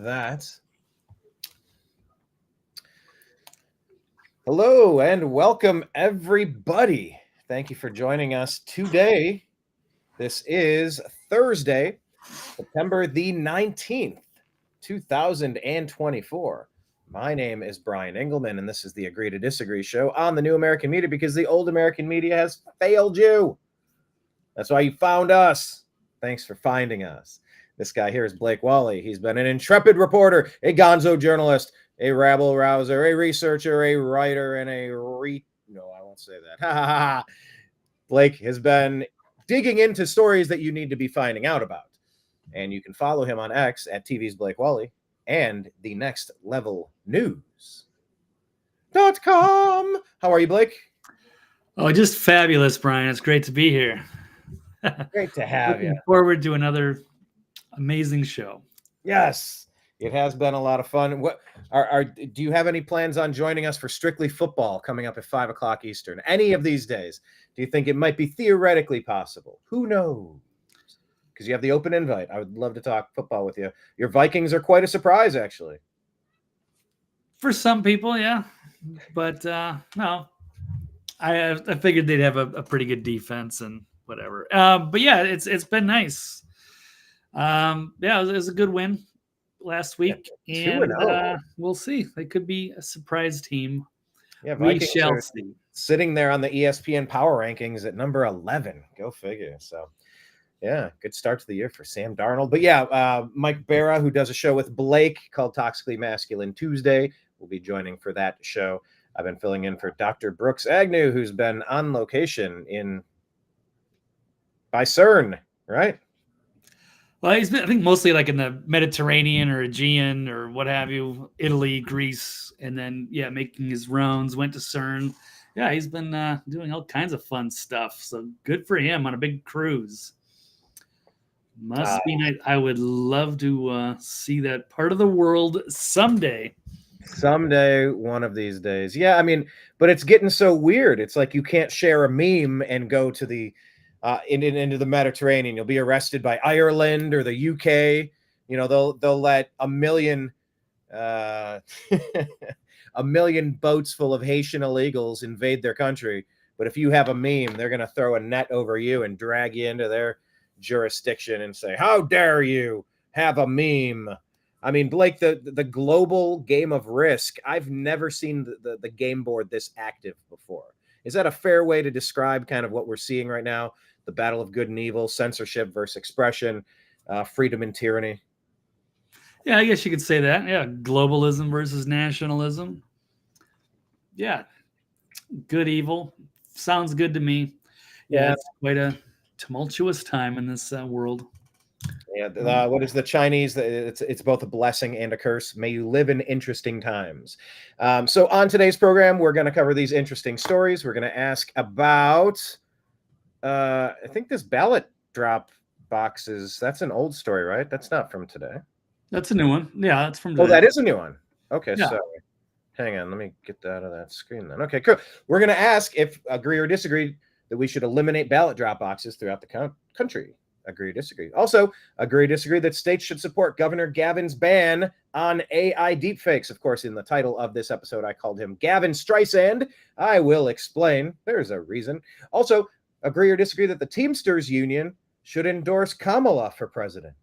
that. Hello and welcome, everybody. Thank you for joining us today. This is Thursday, September the 19th, 2024. My name is Brian Engelman, and this is the Agree to Disagree show on the New American Media because the old American media has failed you. That's why you found us. Thanks for finding us. This guy here is Blake Walley. He's been an intrepid reporter, a gonzo journalist, a rabble rouser, a researcher, a writer, and no, I won't say that. Blake has been digging into stories that you need to be finding out about. And you can follow him on X at TV's Blake Walley and the Next Level News.com. How are you, Blake? Oh, just fabulous, Brian. It's great to be here. Great to have you. Looking forward to another amazing show. Yes, it has been a lot of fun. What do you have any plans on joining us for Strictly Football coming up at 5 o'clock Eastern? Any of these days? Do you think it might be theoretically possible? Who knows? Because you have the open invite. I would love to talk football with you. Your Vikings are quite a surprise, actually. For some people, yeah. But no, I figured they'd have a pretty good defense and whatever. But yeah, it's been nice. Yeah, it was a good win last week, and we'll see. They could be a surprise team. Yeah, we shall see. Sitting there on the ESPN Power Rankings at number 11. Go figure. So, yeah, good start to the year for Sam Darnold. But yeah, Mike Barra, who does a show with Blake called Toxically Masculine Tuesday, will be joining for that show. I've been filling in for Dr. Brooks Agnew, who's been on location by CERN, right? Well, he's been, I think, mostly like in the Mediterranean or Aegean or what have you, Italy, Greece, and then, yeah, making his rounds, went to CERN. Yeah, he's been doing all kinds of fun stuff. So good for him on a big cruise. Must be nice. I would love to see that part of the world someday. Someday, one of these days. Yeah, I mean, but it's getting so weird. It's like you can't share a meme and go to the into the Mediterranean. You'll be arrested by Ireland or the UK. You know, they'll let a million a million boats full of Haitian illegals invade their country. But if you have a meme, they're going to throw a net over you and drag you into their jurisdiction and say, "How dare you have a meme?" I mean, Blake, the global game of Risk, I've never seen the game board this active before. Is that a fair way to describe kind of what we're seeing right now? The battle of good and evil, censorship versus expression, freedom and tyranny. Yeah, I guess you could say that. Yeah, globalism versus nationalism. Yeah, good, evil. Sounds good to me. Yeah, it's quite a tumultuous time in this world. Yeah, what is the Chinese? It's both a blessing and a curse. May you live in interesting times. So on today's program, we're going to cover these interesting stories. We're going to ask about, I think this ballot drop boxes. That's an old story, right? That's not from today. That's a new one. Yeah, that's from today. Oh, that is a new one. Okay, yeah. Sorry. Hang on. Let me get out of that screen then. Okay, cool. We're going to ask if agree or disagree that we should eliminate ballot drop boxes throughout the country. Agree or disagree. Also, agree or disagree that states should support Governor Gavin's ban on AI deepfakes. Of course, in the title of this episode, I called him Gavin Streisand. I will explain. There's a reason. Also, agree or disagree that the Teamsters Union should endorse Kamala for president.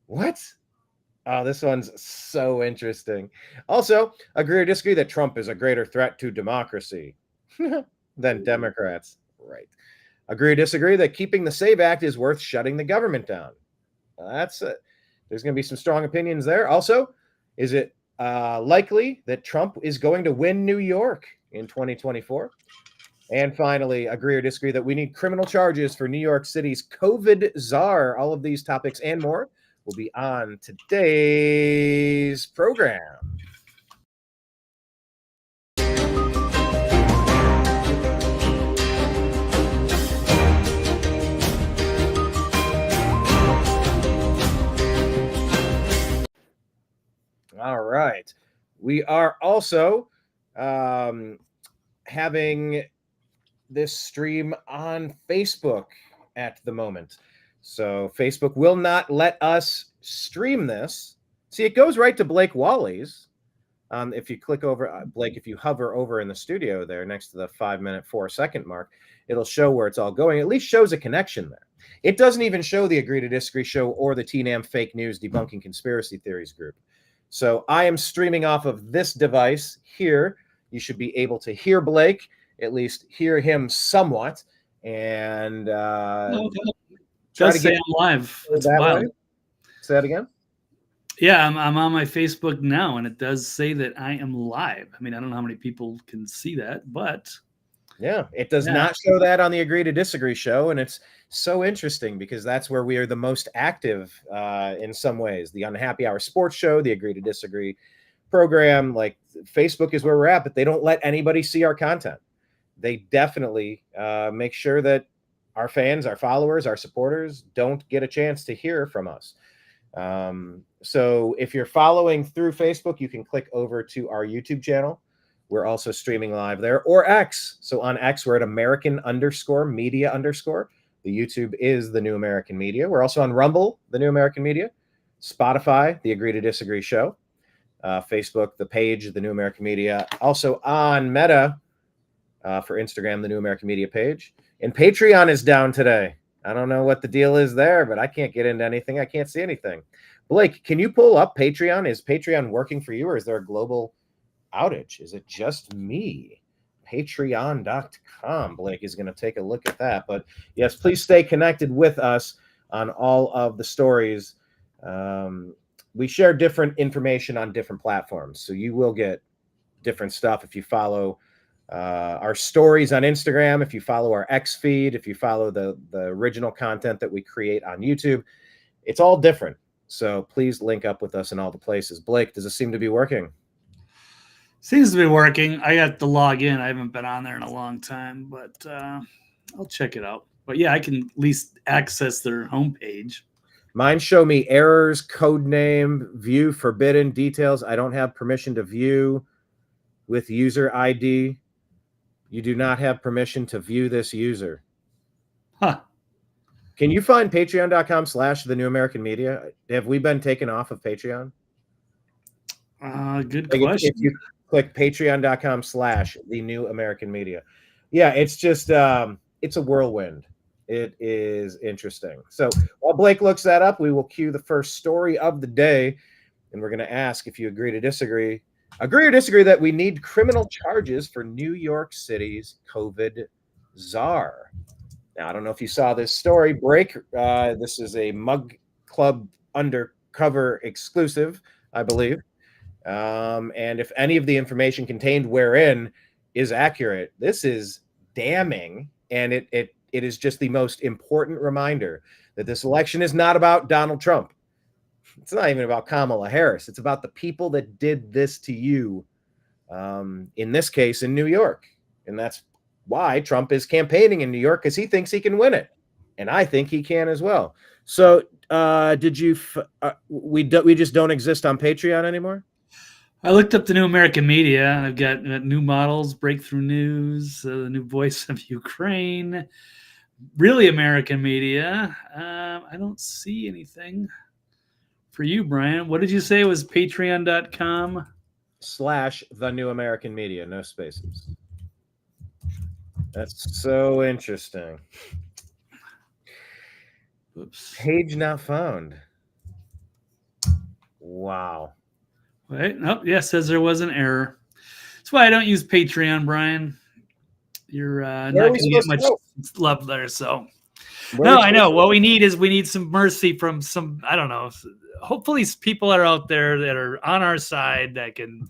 What? Oh, this one's so interesting. Also, agree or disagree that Trump is a greater threat to democracy than Democrats. Right. Agree or disagree that keeping the SAVE Act is worth shutting the government down. That's it. There's going to be some strong opinions there. Also, is it likely that Trump is going to win New York in 2024? And finally, agree or disagree that we need criminal charges for New York City's COVID Czar. All of these topics and more will be on today's program. All right. We are also having this stream on Facebook at the moment. So Facebook will not let us stream this See, it goes right to Blake Walley's. If you click over, Blake, if you hover over in the studio there next to the 5-minute, 4-second mark, it'll show where it's all going. At least shows a connection there. It doesn't even show the Agree to Disagree show or the TNAM Fake News Debunking Conspiracy Theories group. So I am streaming off of this device here. You should be able to hear Blake, at least hear him somewhat, and try to say I'm live. That's wild. Say that again. Yeah, I'm on my Facebook now, and it does say that I am live. I mean, I don't know how many people can see that, but yeah, it does not show that on the Agree to Disagree show, and it's so interesting because that's where we are the most active in some ways. The Unhappy Hour Sports Show, the Agree to Disagree program, like Facebook is where we're at, but they don't let anybody see our content. They definitely make sure that our fans, our followers, our supporters don't get a chance to hear from us. So if you're following through Facebook, you can click over to our YouTube channel. We're also streaming live there, or X. So on X, we're at American_media_. The YouTube is the New American Media. We're also on Rumble, the New American Media, Spotify, the Agree to Disagree show, Facebook, the page, the New American Media, also on Meta for Instagram, the New American Media page. And Patreon is down today. I don't know what the deal is there, but I can't get into anything. I can't see anything. Blake, can you pull up Patreon? Is Patreon working for you, or is there a global outage? Is it just me? Patreon.com. Blake is going to take a look at that. But yes, please stay connected with us on all of the stories. We share different information on different platforms, so you will get different stuff if you follow our stories on Instagram, if you follow our X feed, if you follow the original content that we create on YouTube. It's all different. So please link up with us in all the places. Blake, does it seem to be working? Seems to be working. I got to log in. I haven't been on there in a long time, but I'll check it out. But yeah, I can at least access their homepage. Mine show me errors, code name, view forbidden, details. I don't have permission to view with user ID. You do not have permission to view this user. Huh. Can you find patreon.com/the New American Media? Have we been taken off of Patreon? Good question. If you click patreon.com/the New American Media. Yeah, it's just, it's a whirlwind. It is interesting. So while Blake looks that up, we will cue the first story of the day, and we're going to ask if you agree to disagree. Agree or disagree that we need criminal charges for New York City's COVID czar. Now, I don't know if you saw this story break. This is a Mug Club undercover exclusive, I believe. And if any of the information contained wherein is accurate, this is damning. And it is just the most important reminder that this election is not about Donald Trump. It's not even about Kamala Harris. It's about the people that did this to you, in this case, in New York. And that's why Trump is campaigning in New York, because he thinks he can win it. And I think he can as well. So we just don't exist on Patreon anymore? I looked up the New American Media. I've got new models, breakthrough news, the new voice of Ukraine, really American Media. I don't see anything for you, Brian. What did you say it was? Patreon.com/the New American Media, no spaces. That's so interesting. Oops. Page not found. Wow. Wait, nope. Yeah, says there was an error. That's why I don't use Patreon, Brian. You're not going to get much love there. So, no, I know. What we need some mercy from some, I don't know. Hopefully people are out there that are on our side that can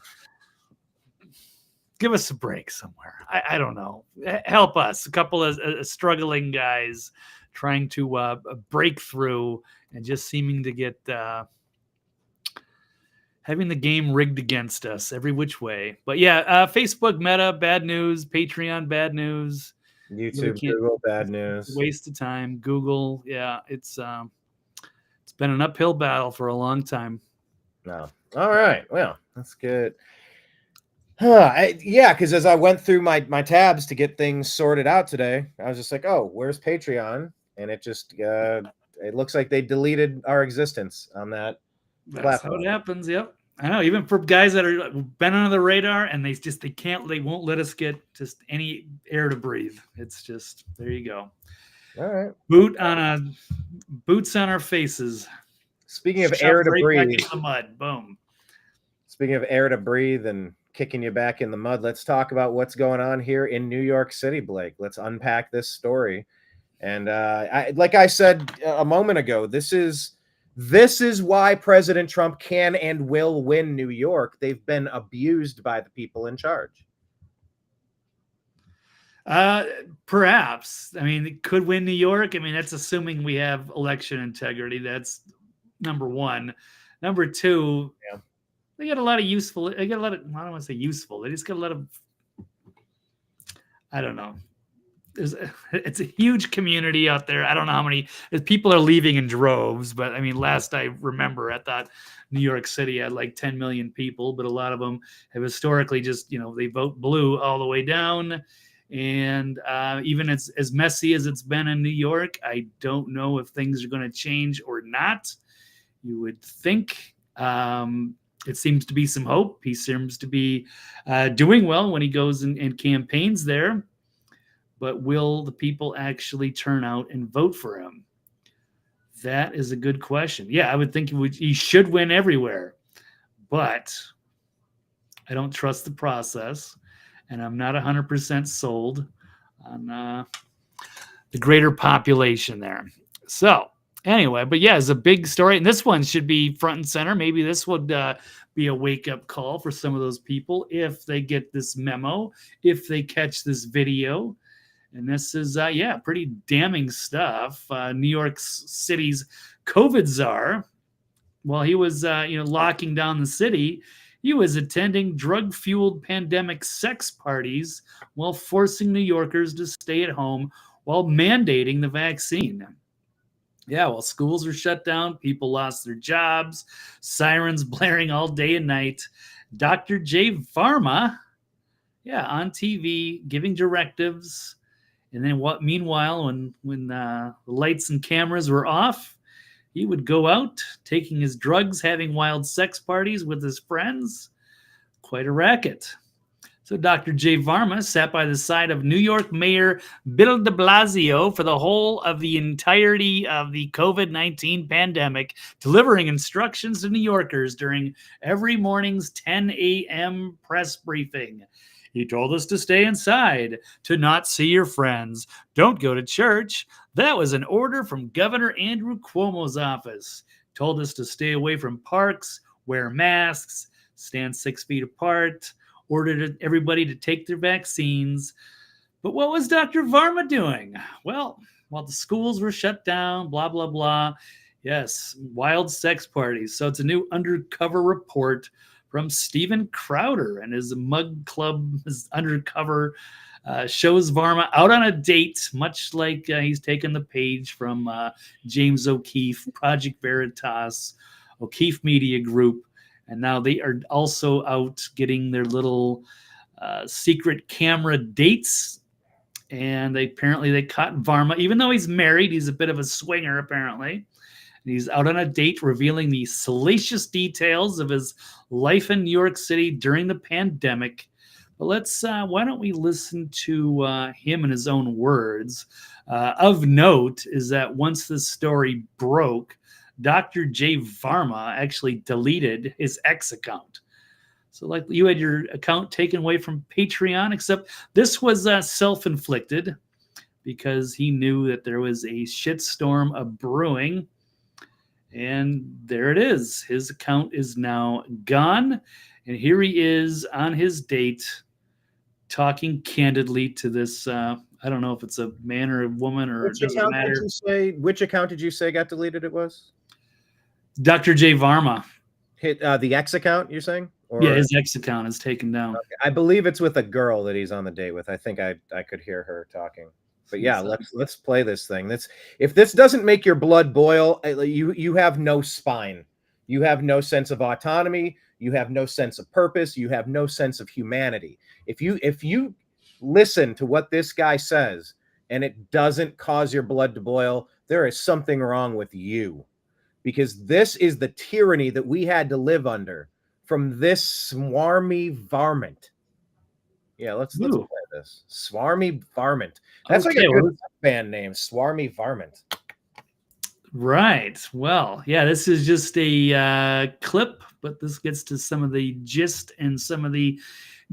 give us a break somewhere. I don't know. Help us. A couple of struggling guys trying to break through and just seeming to get having the game rigged against us every which way. But yeah, Facebook, Meta, bad news. Patreon, bad news. YouTube, Google, bad news. Waste of time. Google, yeah, it's been an uphill battle for a long time. No. All right. Well, that's good. Yeah, because as I went through my tabs to get things sorted out today, I was just like, oh, where's Patreon? And it just it looks like they deleted our existence on that That's how it happens. Yep. I know, even for guys that are been under the radar and they won't let us get just any air to breathe. It's just, there you go. All right. Boots on our faces. Speaking of air to breathe, back in the mud. Boom. Speaking of air to breathe and kicking you back in the mud, let's talk about what's going on here in New York City, Blake. Let's unpack this story. And like I said a moment ago, this is why President Trump can and will win New York. They've been abused by the people in charge. Perhaps. I mean, it could win New York. I mean, that's assuming we have election integrity. That's number one. Number two, yeah. They got a lot of useful. They got a lot of, I don't want to say useful. They just got a lot of, I don't know. It's a huge community out there. I don't know how many people are leaving in droves, but I mean, last I remember, I thought New York City had like 10 million people, but a lot of them have historically just, they vote blue all the way down. And even as messy as it's been in New York, I don't know if things are going to change or not. You would think. It seems to be some hope. He seems to be doing well when he goes and campaigns there. But will the people actually turn out and vote for him? That is a good question. Yeah, I would think he should win everywhere. But I don't trust the process. And I'm not 100% sold on the greater population there. So anyway, but yeah, it's a big story. And this one should be front and center. Maybe this would be a wake-up call for some of those people if they get this memo, if they catch this video. And this is, pretty damning stuff. New York City's COVID czar, while he was, locking down the city, he was attending drug-fueled pandemic sex parties while forcing New Yorkers to stay at home while mandating the vaccine. Yeah, while schools were shut down, people lost their jobs, sirens blaring all day and night. Dr. J. Varma, on TV, giving directives. And then meanwhile, when the lights and cameras were off, he would go out taking his drugs, having wild sex parties with his friends. Quite a racket. So Dr. J. Varma sat by the side of New York Mayor Bill de Blasio for the whole of the entirety of the COVID-19 pandemic, delivering instructions to New Yorkers during every morning's 10 a.m. press briefing. He told us to stay inside, to not see your friends, don't go to church. That was an order from Governor Andrew Cuomo's office. Told us to stay away from parks, wear masks, stand 6 feet apart, ordered everybody to take their vaccines. But what was Dr. Varma doing? Well, while the schools were shut down, blah, blah, blah. Yes, wild sex parties. So it's a new undercover report from Steven Crowder and his Mug Club, his undercover, shows Varma out on a date, much like he's taken the page from James O'Keefe, Project Veritas, O'Keefe Media Group. And now they are also out getting their little secret camera dates. And they caught Varma, even though he's married, he's a bit of a swinger, apparently. And he's out on a date revealing the salacious details of his life in New York City during the pandemic. But why don't we listen to him in his own words? Of note is that once this story broke, Dr. J. Varma actually deleted his X account. So like you had your account taken away from Patreon, except this was self-inflicted because he knew that there was a shitstorm of brewing. And there it is. His account is now gone. And here he is on his date talking candidly to this. I don't know if it's a man or a woman or it doesn't matter. Which account did you say got deleted it was? Dr. J. Varma. Hit the X account, you're saying? Or... Yeah, his X account is taken down. Okay. I believe it's with a girl that he's on the date with. I think I could hear her talking. But yeah, let's play this thing. If this doesn't make your blood boil, you have no spine. You have no sense of autonomy. You have no sense of purpose. You have no sense of humanity. If you listen to what this guy says and it doesn't cause your blood to boil, there is something wrong with you. because this is the tyranny that we had to live under from this swarmy varmint. Yeah, let's play this. Swarmy varmint. That's like a good band name, Swarmy Varmint. Right. Well, yeah, this is just a clip, but this gets to some of the gist and some of the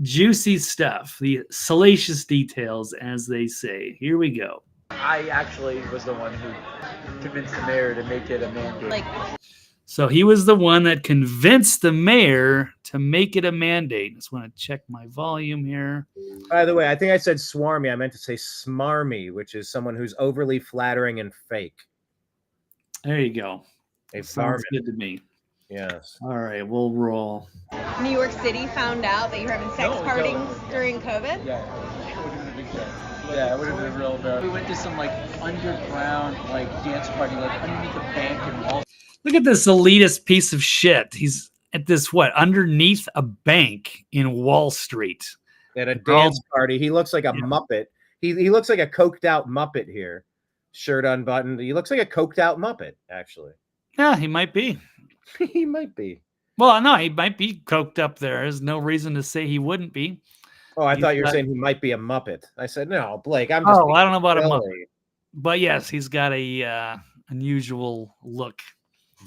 juicy stuff, the salacious details, as they say. Here we go. I actually was the one who convinced the mayor to make it a mandate. So he was the one that convinced the mayor to make it a mandate. Just want to check my volume here. By the way, I think I said swarmy. I meant to say smarmy, which is someone who's overly flattering and fake. There you go. Sounds good to me. Yes. All right, we'll roll. New York City found out that you're having sex parties during COVID? Yeah, it would have been a big deal. Yeah, it would have been real bad. We went to some like underground like dance party like underneath a bank in Wall. Look at this elitist piece of shit. He's at this underneath a bank in Wall Street. At a dance party. He looks like a Muppet. He looks like a coked out Muppet here. Shirt unbuttoned. He looks like a coked out Muppet, actually. Yeah, he might be. He might be. Well, no, he might be coked up there. There's no reason to say he wouldn't be. Oh, I thought you were saying he might be a Muppet. I said, no, Blake, I'm just... Oh, I don't know about a Muppet. But yes, he's got a unusual look.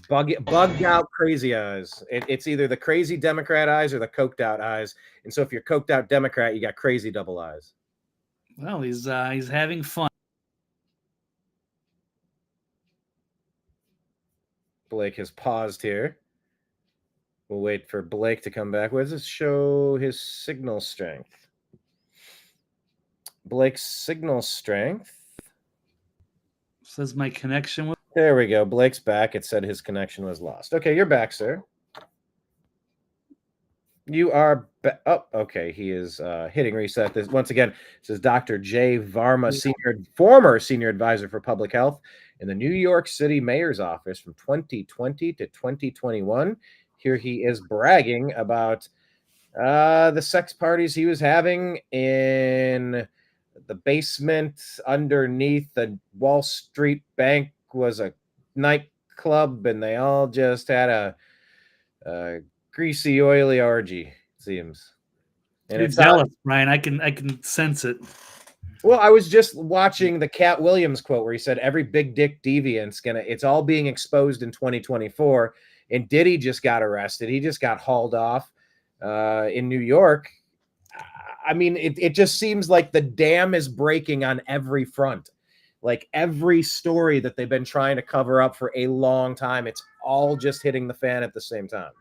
Bugged out crazy eyes. It's either the crazy Democrat eyes or the coked out eyes. And so if you're coked out Democrat, you got crazy double eyes. Well, he's having fun. Blake has paused here. We'll wait for Blake to come back. What does this show his signal strength? Blake's signal strength. Says my connection was... There we go. Blake's back. It said his connection was lost. Okay, you're back, sir. You are back. Oh, okay. He is hitting reset. This once again. This is Dr. J. Varma, former senior advisor for public health in the New York City mayor's office from 2020 to 2021. Here he is bragging about the sex parties he was having in the basement underneath the Wall Street Bank was a nightclub, and they all just had a greasy, oily orgy, it seems. And you're jealous, Brian. I can sense it. Well, I was just watching the Cat Williams quote where he said every big dick deviant's it's all being exposed in 2024. And Diddy just got arrested. He just got hauled off in New York. I mean, it just seems like the dam is breaking on every front. Like every story that they've been trying to cover up for a long time, it's all just hitting the fan at the same time.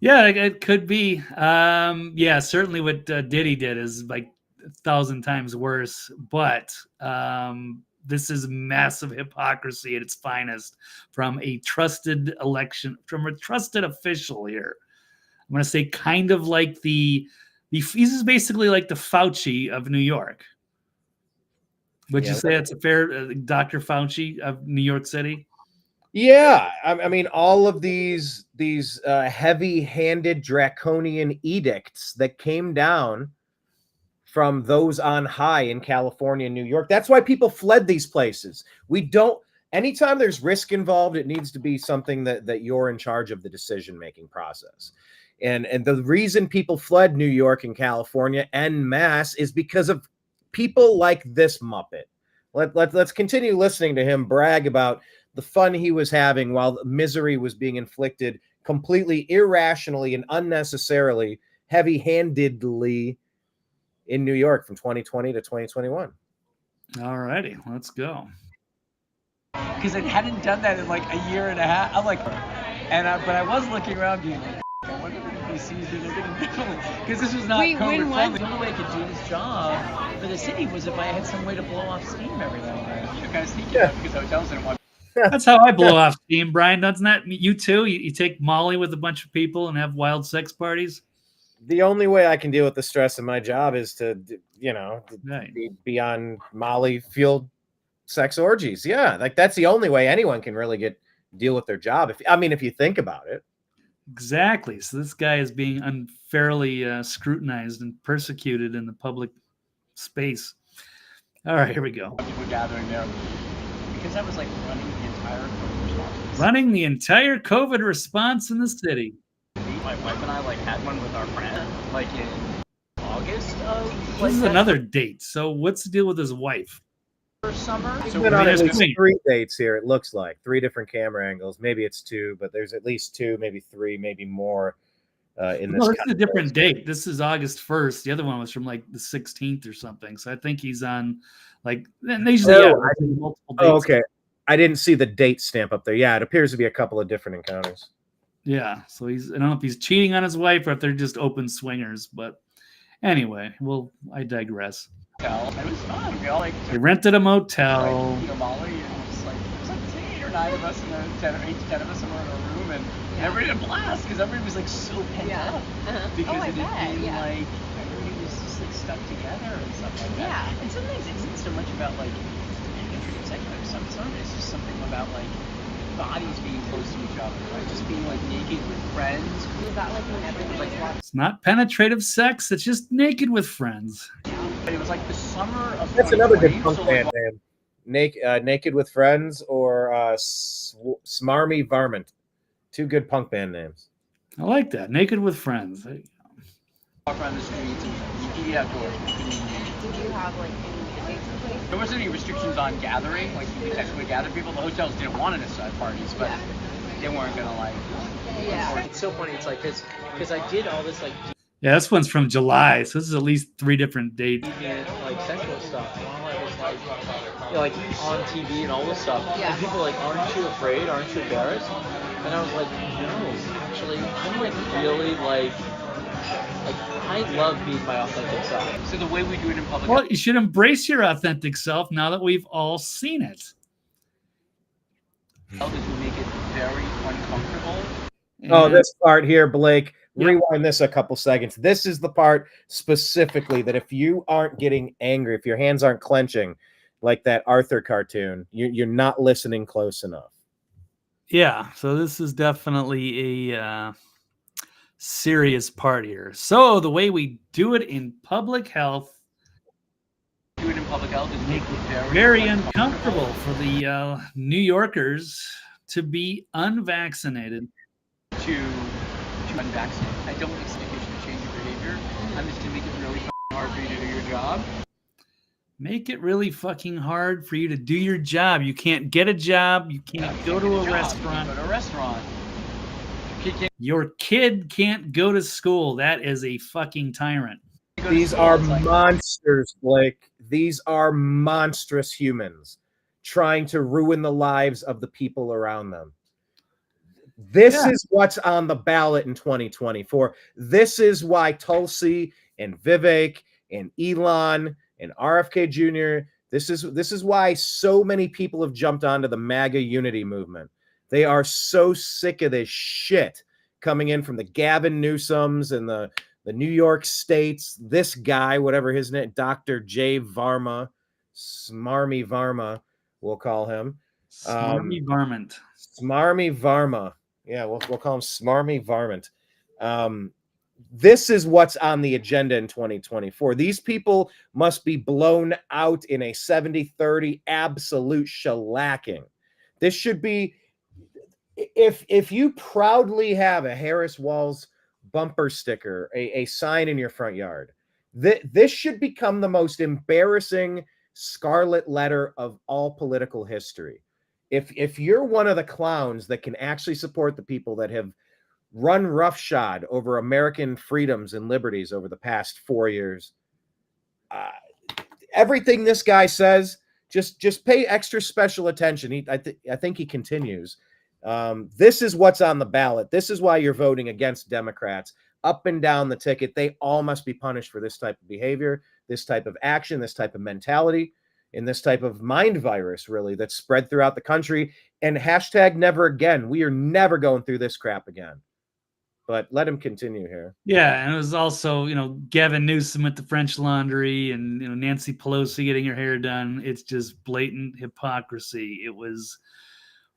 Yeah, it could be. Yeah, certainly what Diddy did is like 1,000 times worse. But this is massive hypocrisy at its finest from a trusted official here. I'm going to say kind of like this is basically like the Fauci of New York. Would you say that's a fair Dr. Fauci of New York City? Yeah, I mean, all of these heavy-handed draconian edicts that came down from those on high in California and New York. That's why people fled these places. Anytime there's risk involved, it needs to be something that you're in charge of the decision-making process. And the reason people fled New York and California en masse is because of people like this Muppet. Let's continue listening to him brag about the fun he was having while misery was being inflicted completely irrationally and unnecessarily, heavy-handedly in New York from 2020 to 2021. All righty, let's go. Because I hadn't done that in like a year and a half. I'm like, but I was looking around being like, I wonder if he sees me. They're gonna definitely, because this was not COVID friendly. The only way I could do this job for the city was if I had some way to blow off steam every now and then. You kind of sneaky because hotels didn't want. That's how I blow off steam, Brian. Doesn't that you too? You take Molly with a bunch of people and have wild sex parties. The only way I can deal with the stress of my job is to, be on Molly fueled sex orgies. Yeah, like that's the only way anyone can really deal with their job. If you think about it. Exactly. So this guy is being unfairly scrutinized and persecuted in the public space. All right, here we go. People gathering there because I was like running the entire COVID response. running the entire COVID response in the city. My wife and I like had one with our friend like in August of This is another date. So what's the deal with his wife? first summer. He's So been on there's at least Queen. 3 dates here. It looks like 3 different camera angles. Maybe it's 2, but there's at least 2, maybe 3, maybe more. In this, No, this is a different date. This is August 1st. The other one was from like the 16th or something. So I think he's on like they usually have multiple dates. Oh, okay. I didn't see the date stamp up there. Yeah, it appears to be a couple of different encounters. Yeah. So I don't know if he's cheating on his wife or if they're just open swingers. But anyway, well, I digress. It was fun. We all like They rented a motel. like, Molly, and it was like 8 or 9 of us in a 10 or 8 to 10 of us in a room, and everybody had a blast because everybody was like so pent up because it had been like everybody was just like stuck together and stuff like that. Yeah. And sometimes it isn't so much about like secular. Sometimes it's just something about like bodies being close to each other, right? Just being like naked with friends. Was that like when everybody was watching? It's not penetrative sex. It's just naked with friends. But it was like the summer of. That's another good 2020, punk so, band like, name. Naked with Friends or Smarmy Varmint. 2 good punk band names. I like that. Naked with friends. There you go. walk around the streets and you can eat outdoors. Did you have like any dates in place? There wasn't any restrictions on gathering, like you could technically gather people. The hotels didn't want to have parties, but they weren't gonna like. Yeah. It's so funny. It's like because I did all this like Yeah, this one's from July, so this is at least 3 different dates. like sexual stuff. And all that was like, you know, like on TV and all this stuff. Yeah. And people are like, aren't you afraid? Aren't you embarrassed? And I was like, no, actually, I'm like really like I love being my authentic self. So the way we do it in public. Well, you should embrace your authentic self now that we've all seen it. How did you make it very uncomfortable? Oh, And- this part here, Blake. Yeah. Rewind this a couple seconds. This is the part specifically that if you aren't getting angry, if your hands aren't clenching like that Arthur cartoon, you're not listening close enough. Yeah, so this is definitely a serious part here. So the way we do it in public health, Do it in public health is make it very uncomfortable for the New Yorkers to be unvaccinated. to unvaccinated. I don't expect you to change your behavior. I'm just gonna make it really hard for you to do your job. Make it really fucking hard for you to do your job. You can't get a job. You can't go to a restaurant. Go to a restaurant. Your kid can't go to school. That is a fucking tyrant. These are monsters, Blake. These are monstrous humans trying to ruin the lives of the people around them. This is what's on the ballot in 2024. This is why Tulsi and Vivek and Elon and RFK Jr. This is why so many people have jumped onto the MAGA unity movement. They are so sick of this shit coming in from the Gavin Newsoms and the New York states. This guy, whatever his name, Dr. J. Varma, Smarmy Varma, we'll call him. Smarmy varmint. Smarmy Varma. Yeah, we'll call him Smarmy Varmint. This is what's on the agenda in 2024. These people must be blown out in a 70-30 absolute shellacking. This should be, if you proudly have a Harris Walls bumper sticker, a sign in your front yard, this should become the most embarrassing scarlet letter of all political history. If you're one of the clowns that can actually support the people that have run roughshod over American freedoms and liberties over the past 4 years, everything this guy says, just pay extra special attention. I think he continues. This is what's on the ballot. This is why you're voting against Democrats up and down the ticket. They all must be punished for this type of behavior, this type of action, this type of mentality, and this type of mind virus, really, that's spread throughout the country. And hashtag never again. We are never going through this crap again. But let him continue here. Yeah, and it was also, Gavin Newsom at the French Laundry and, Nancy Pelosi getting her hair done. It's just blatant hypocrisy. It was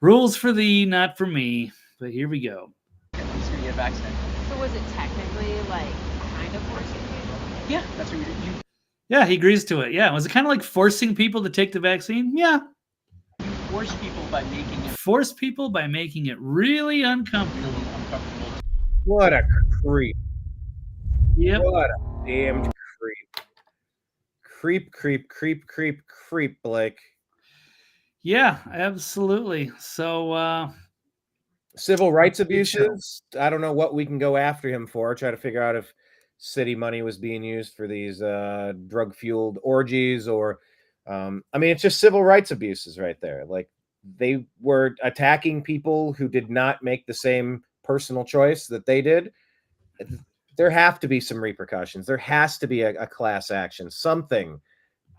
rules for thee, not for me. But here we go. He's gonna get vaccinated. So was it technically like kind of forcing you? Yeah, that's what you Yeah, he agrees to it. Yeah, was it kind of like forcing people to take the vaccine? Yeah. force people by making it Force people by making it really uncomfortable. What a creep. Yep. What a damned creep. Creep, Blake. Yeah, absolutely. So Civil rights abuses. I don't know what we can go after him for. Try to figure out if city money was being used for these drug-fueled orgies, or I mean, it's just civil rights abuses right there. Like, they were attacking people who did not make the same personal choice that they did. There have to be some repercussions. There has to be a class action. Something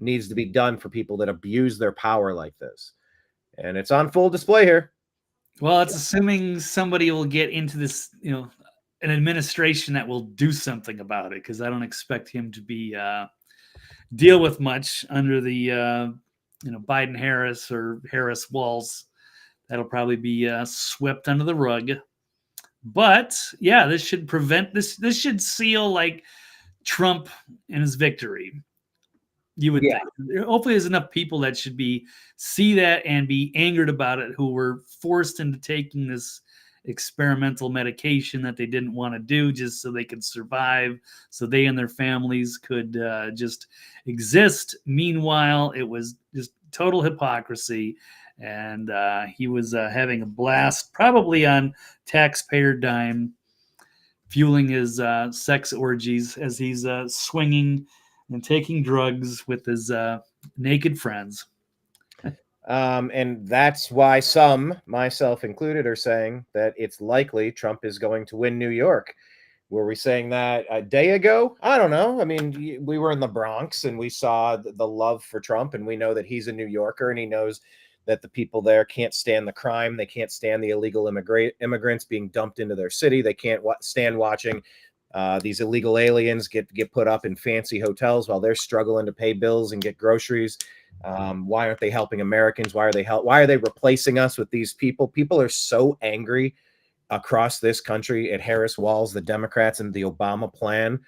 needs to be done for people that abuse their power like this. And it's on full display here. well, it's assuming somebody will get into this, an administration that will do something about it, because I don't expect him to be deal with much under the Biden Harris or Harris Walls. That'll probably be swept under the rug. But yeah, this should prevent this. This should seal like Trump and his victory. You would think. Hopefully, there's enough people that should see that and be angered about it, who were forced into taking this experimental medication that they didn't want to do just so they could survive, so they and their families could just exist. Meanwhile, it was just total hypocrisy, and he was having a blast, probably on taxpayer dime, fueling his sex orgies as he's swinging and taking drugs with his naked friends. And that's why some, myself included, are saying that it's likely Trump is going to win New York. Were we saying that a day ago? I don't know. I mean, we were in the Bronx and we saw the love for Trump, and we know that he's a New Yorker, and he knows that the people there can't stand the crime. They can't stand the illegal immigrants being dumped into their city. They can't stand watching these illegal aliens get put up in fancy hotels while they're struggling to pay bills and get groceries. Why aren't they helping Americans? Why are they replacing us with these people? People are so angry across this country at Harris Walls, the Democrats, and the Obama plan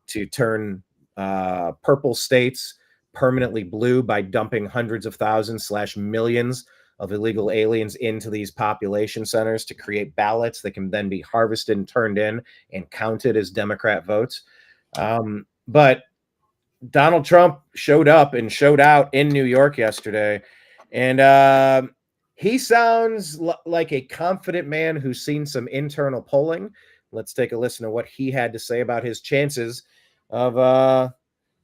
to turn purple states permanently blue by dumping hundreds of thousands / millions of illegal aliens into these population centers to create ballots that can then be harvested and turned in and counted as Democrat votes. But Donald Trump showed up and showed out in New York yesterday, and he sounds like a confident man who's seen some internal polling. Let's take a listen to what he had to say about his chances of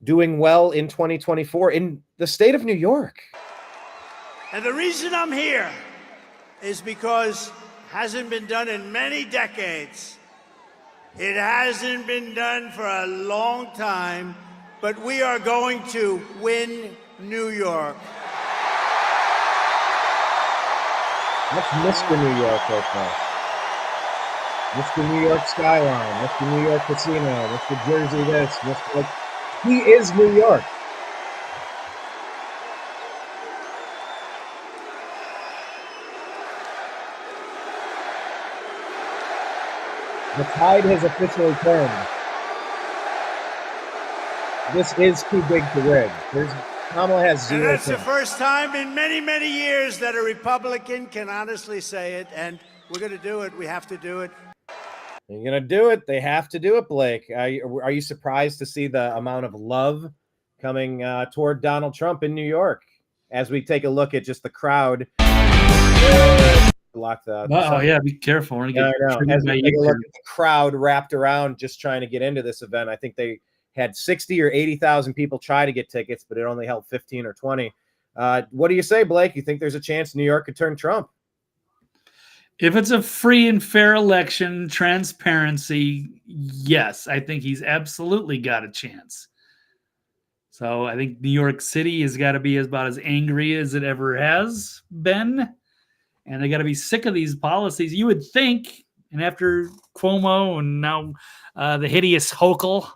doing well in 2024 in the state of New York. And the reason I'm here is because it hasn't been done in many decades. It hasn't been done for a long time, but we are going to win New York. That's Mr. New York right now. Mr. New York skyline, Mr. New York casino, Mr. Jersey this, Mr. He is New York. The tide has officially turned. This is too big to win. Kamala has zero. And that's the first time in many, many years that a Republican can honestly say it, and we're going to do it. We have to do it. You're going to do it. They have to do it, Blake. Are you surprised to see the amount of love coming toward Donald Trump in New York as we take a look at just the crowd? Block the. Oh yeah, be careful. We're gonna get as we take a look at the crowd wrapped around just trying to get into this event. I think they had 60 or 80,000 people try to get tickets, but it only held 15 or 20. What do you say, Blake? You think there's a chance New York could turn Trump? If it's a free and fair election, transparency, yes, I think he's absolutely got a chance. So I think New York City has got to be about as angry as it ever has been. And they got to be sick of these policies. You would think, and after Cuomo and now the hideous Hochul,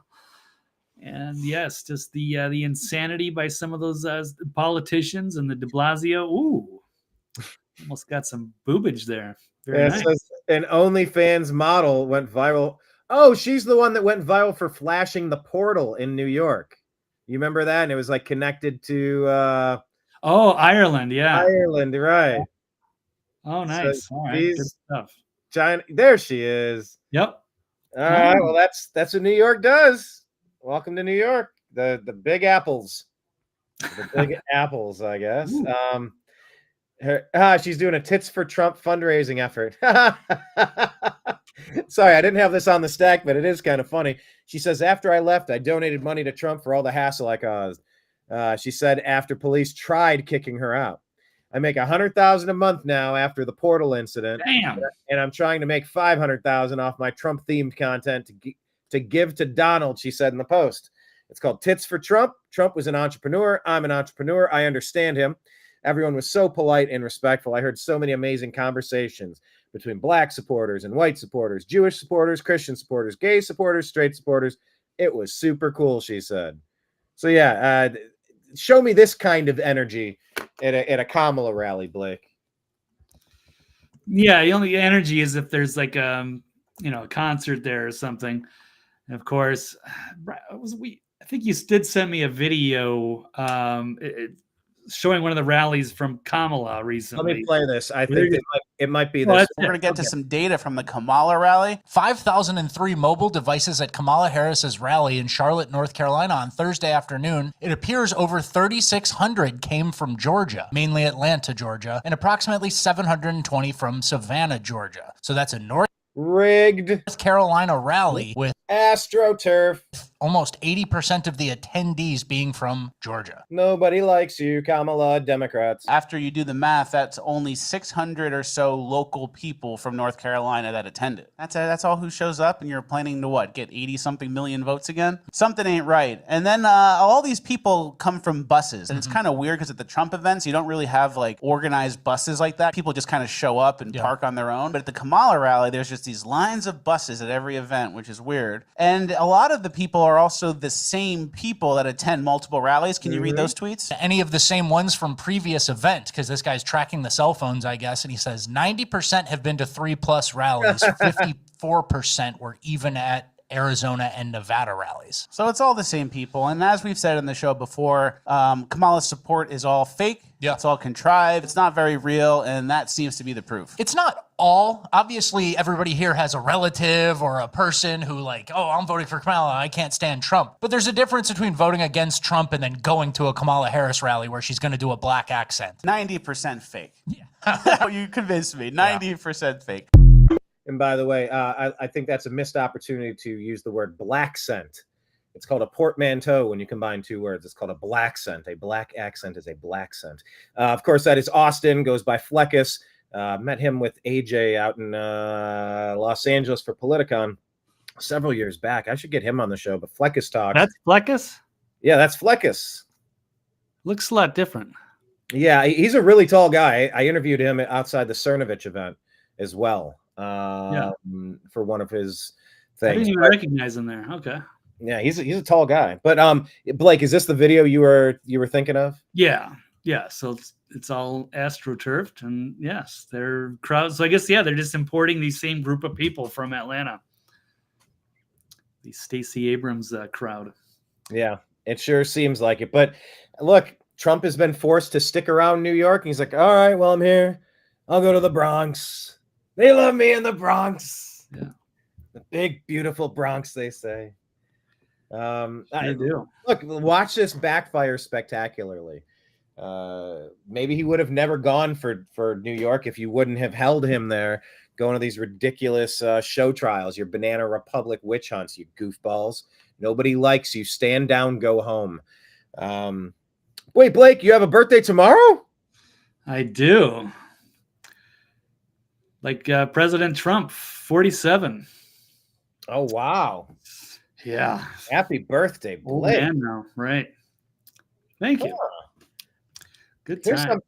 and yes, just the insanity by some of those politicians and the de Blasio. Ooh, almost got some boobage there. Very nice. An OnlyFans model went viral. Oh, she's the one that went viral for flashing the portal in New York. You remember that? And it was like connected to Oh, Ireland, yeah. Ireland, right? Oh, nice. So All right, good she's stuff. China. There she is. Yep. All right. Oh. Well, that's what New York does. Welcome to New York. The Big Apples. The Big Apples, I guess. Ooh. She's doing a Tits for Trump fundraising effort. Sorry, I didn't have this on the stack, but it is kind of funny. She says, after I left, I donated money to Trump for all the hassle I caused. She said after police tried kicking her out. I make $100,000 a month now after the portal incident. Damn. And I'm trying to make $500,000 off my Trump themed content to give to Donald, she said in the post. It's called Tits for Trump. Trump was an entrepreneur. I'm an entrepreneur. I understand him. Everyone was so polite and respectful. I heard so many amazing conversations between black supporters and white supporters, Jewish supporters, Christian supporters, gay supporters, straight supporters. It was super cool, she said. So yeah, show me this kind of energy at a Kamala rally, Blake. Yeah, the only energy is if there's like a concert there or something. And of course, I think you did send me a video showing one of the rallies from Kamala recently. Let me play this. I think it might be this. We're going to get to some data from the Kamala rally. 5,003 mobile devices at Kamala Harris's rally in Charlotte, North Carolina on Thursday afternoon. It appears over 3,600 came from Georgia, mainly Atlanta, Georgia, and approximately 720 from Savannah, Georgia. So that's a North Carolina rally with AstroTurf. Almost 80% of the attendees being from Georgia. Nobody likes you, Kamala, Democrats. After you do the math, that's only 600 or so local people from North Carolina that attended. That's all who shows up, and you're planning to what, get 80-something million votes again? Something ain't right. And then all these people come from buses, and it's kind of weird because at the Trump events, you don't really have like organized buses like that. People just kind of show up and park on their own. But at the Kamala rally, there's just these lines of buses at every event, which is weird. And a lot of the people are also the same people that attend multiple rallies. Can you read those tweets? Any of the same ones from previous events, because this guy's tracking the cell phones, I guess, and he says 90% have been to 3+ rallies, 54% were even at Arizona and Nevada rallies. So it's all the same people. And as we've said in the show before, Kamala's support is all fake. Yeah. It's all contrived. It's not very real. And that seems to be the proof. It's not all. Obviously, everybody here has a relative or a person who like, oh, I'm voting for Kamala. I can't stand Trump. But there's a difference between voting against Trump and then going to a Kamala Harris rally where she's going to do a black accent. 90% fake. Yeah. You convinced me. 90% fake. And by the way, I think that's a missed opportunity to use the word black scent. It's called a portmanteau when you combine two words. It's called a black scent. A black accent is a black scent. Of course, that is Austin, goes by Fleckus. Met him with AJ out in Los Angeles for Politicon several years back. I should get him on the show, but Fleckus talks. That's Fleckus? Yeah, that's Fleckus. Looks a lot different. Yeah, he's a really tall guy. I interviewed him outside the Cernovich event as well. For one of his things. I didn't even recognize him there. Okay. Yeah, he's a tall guy. But Blake, is this the video you were thinking of? Yeah. So it's all astroturfed, and yes, they're crowds. So I guess they're just importing these same group of people from Atlanta. The Stacey Abrams crowd. Yeah, it sure seems like it. But look, Trump has been forced to stick around New York. And he's like, all right, well, I'm here. I'll go to the Bronx. They love me in the Bronx. Yeah. The big, beautiful Bronx, they say. I do. Look, watch this backfire spectacularly. Maybe he would have never gone for New York if you wouldn't have held him there, going to these ridiculous show trials, your Banana Republic witch hunts, you goofballs. Nobody likes you. Stand down, go home. Wait, Blake, you have a birthday tomorrow? I do. Like President Trump, 47. Oh, wow. Yeah. Happy birthday, Blake. Oh, man, no. Right. Thank you. Good time.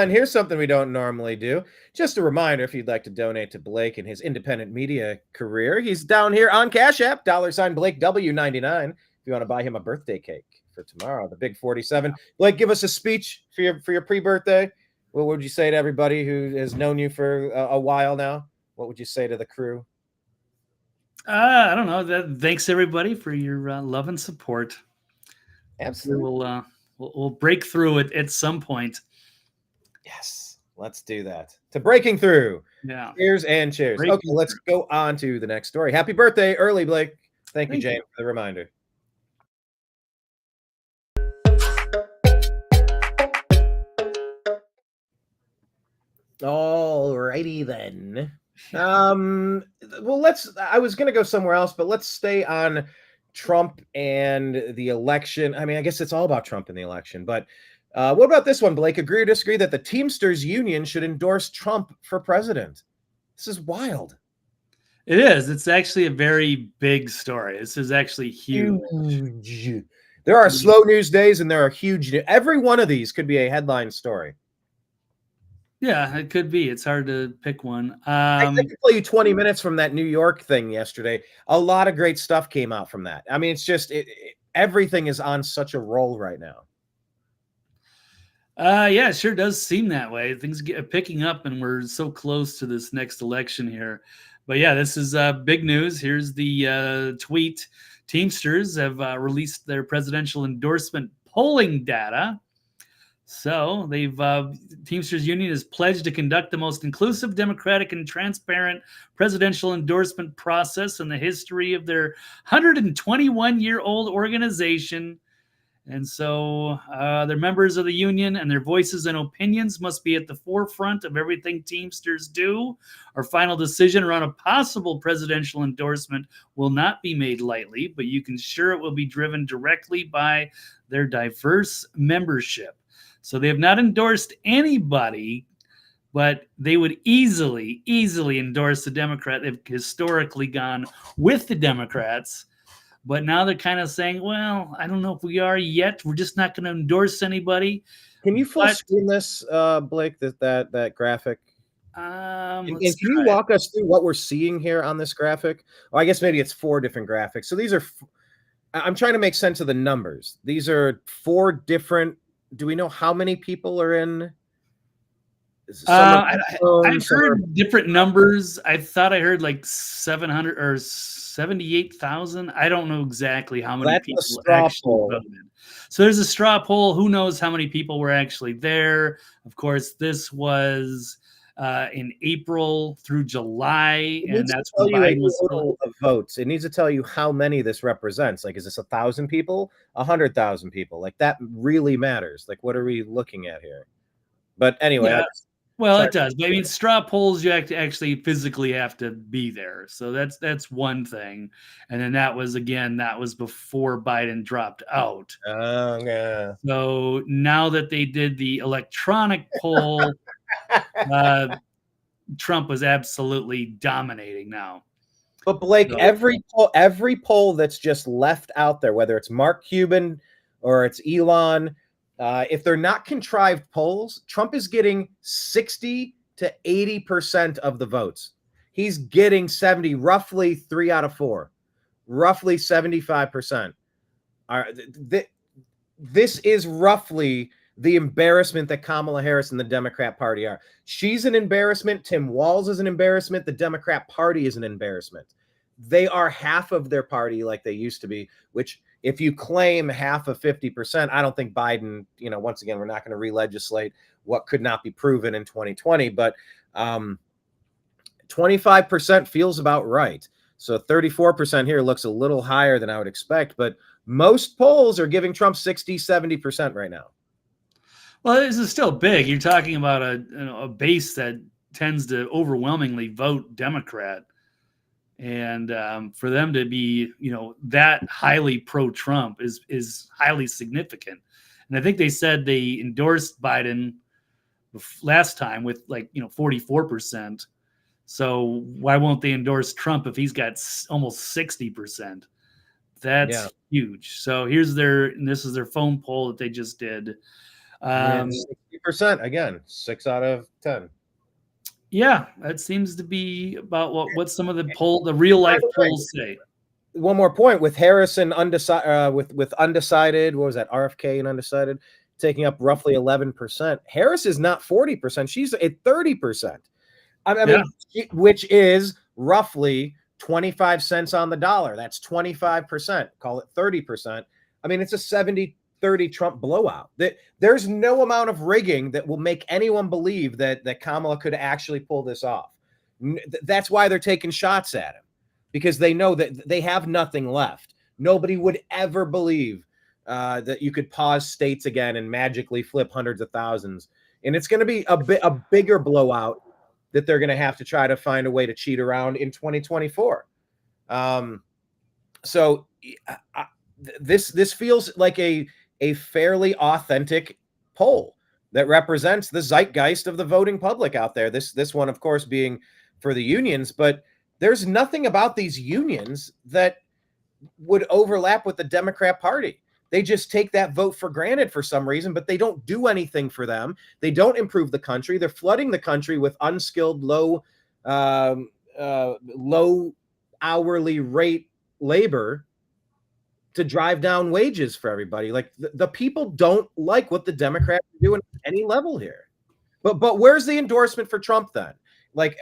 Here's something we don't normally do. Just a reminder, if you'd like to donate to Blake and his independent media career, he's down here on Cash App, $Blake W99. If you want to buy him a birthday cake for tomorrow, the big 47. Blake, give us a speech for your pre-birthday. What would you say to everybody who has known you for a while now? What would you say to the crew? I don't know. Thanks everybody for your love and support. Absolutely. we'll break through it at some point. Yes, let's do that. To breaking through. Yeah. Cheers and cheers. Breaking Okay, let's go on to the next story. Happy birthday early, Blake. Thank you, Thank Jane, for the reminder. All righty then. Well, I was gonna go somewhere else, but let's stay on Trump and the election. I mean, I guess it's all about Trump and the election, but what about this one, Blake? Agree or disagree that the Teamsters Union should endorse Trump for president? This is wild. It is. It's actually a very big story. This is actually huge. There are slow news days and there are huge. Every one of these could be a headline story. Yeah, it could be. It's hard to pick one. I could play you 20 minutes from that New York thing yesterday. A lot of great stuff came out from that. I mean, it's just everything is on such a roll right now. Yeah, it sure does seem that way. Things get picking up, and we're so close to this next election here. But yeah, this is big news. Here's the tweet. Teamsters have released their presidential endorsement polling data. So they've Teamsters Union is pledged to conduct the most inclusive, democratic, and transparent presidential endorsement process in the history of their 121-year-old organization. And so they're members of the union, and their voices and opinions must be at the forefront of everything Teamsters do. Our final decision around a possible presidential endorsement will not be made lightly, but you can sure it will be driven directly by their diverse membership. So they have not endorsed anybody, but they would easily endorse the Democrat. They've historically gone with the Democrats. But now they're kind of saying, well, I don't know if we are yet. We're just not going to endorse anybody. Can you full screen this, Blake, that graphic? Can you walk us through what we're seeing here on this graphic? Or I guess maybe it's 4 different graphics. So these are, I'm trying to make sense of the numbers. These are 4 different. Do we know how many people are in? I've heard different numbers. I thought I heard like 700 or 78,000. I don't know exactly how many people actually voted. So there's a straw poll. Who knows how many people were actually there? Of course, this was in April through July, and that's when Biden was of votes. It needs to tell you how many this represents. Like, is this 1,000 people, 100,000 people? Like, that really matters. Like, what are we looking at here? But anyway, yeah. Well, it does. But I mean, straw polls, you actually physically have to be there. So that's one thing. And then that was before Biden dropped out. Oh, yeah. So now that they did the electronic poll, Trump was absolutely dominating now. But Blake, every poll that's just left out there, whether it's Mark Cuban or it's Elon, if they're not contrived polls, Trump is getting 60 to 80% of the votes. He's getting 70, roughly 3 out of 4, roughly 75%. This is roughly the embarrassment that Kamala Harris and the Democrat Party are. She's an embarrassment. Tim Walz is an embarrassment. The Democrat Party is an embarrassment. They are half of their party like they used to be, which if you claim half of 50%, I don't think Biden, once again, we're not going to re-legislate what could not be proven in 2020, but 25% feels about right. So 34% here looks a little higher than I would expect, but most polls are giving Trump 60, 70% right now. Well, this is still big. You're talking about a base that tends to overwhelmingly vote Democrat. And for them to be, that highly pro-Trump is highly significant. And I think they said they endorsed Biden last time with 44%. So why won't they endorse Trump if he's got almost 60%? That's huge. So this is their phone poll that they just did. 60% again, 6 out of 10. Yeah, that seems to be about what some of the real life polls say. One more point with Harris and undecided, with undecided, what was that? RFK and undecided taking up roughly 11%. Harris is not 40%; she's at 30%. I mean, which is roughly 25 cents on the dollar. That's 25%. Call it 30%. I mean, it's a 70 30 Trump blowout. There's no amount of rigging that will make anyone believe that Kamala could actually pull this off. That's why they're taking shots at him, because they know that they have nothing left. Nobody would ever believe that you could pause states again and magically flip hundreds of thousands. And it's going to be a bigger blowout that they're going to have to try to find a way to cheat around in 2024. This feels like a fairly authentic poll that represents the zeitgeist of the voting public out there. This one, of course, being for the unions, but there's nothing about these unions that would overlap with the Democrat Party. They just take that vote for granted for some reason, but they don't do anything for them. They don't improve the country. They're flooding the country with unskilled, low hourly rate labor to drive down wages for everybody. Like the people don't like what the Democrats are doing at any level here. But where's the endorsement for Trump then? Like,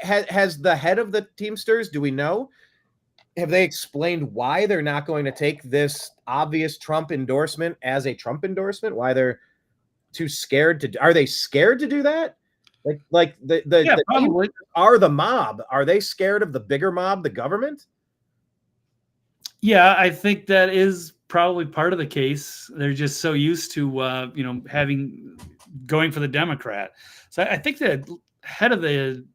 has the head of the Teamsters, do we know? Have they explained why they're not going to take this obvious Trump endorsement as a Trump endorsement? Why they're too scared to? Are they scared to do that? Like the probably are the mob? Are they scared of the bigger mob, the government? Yeah, I think that is probably part of the case. They're just so used to going for the Democrat. So I think the head of the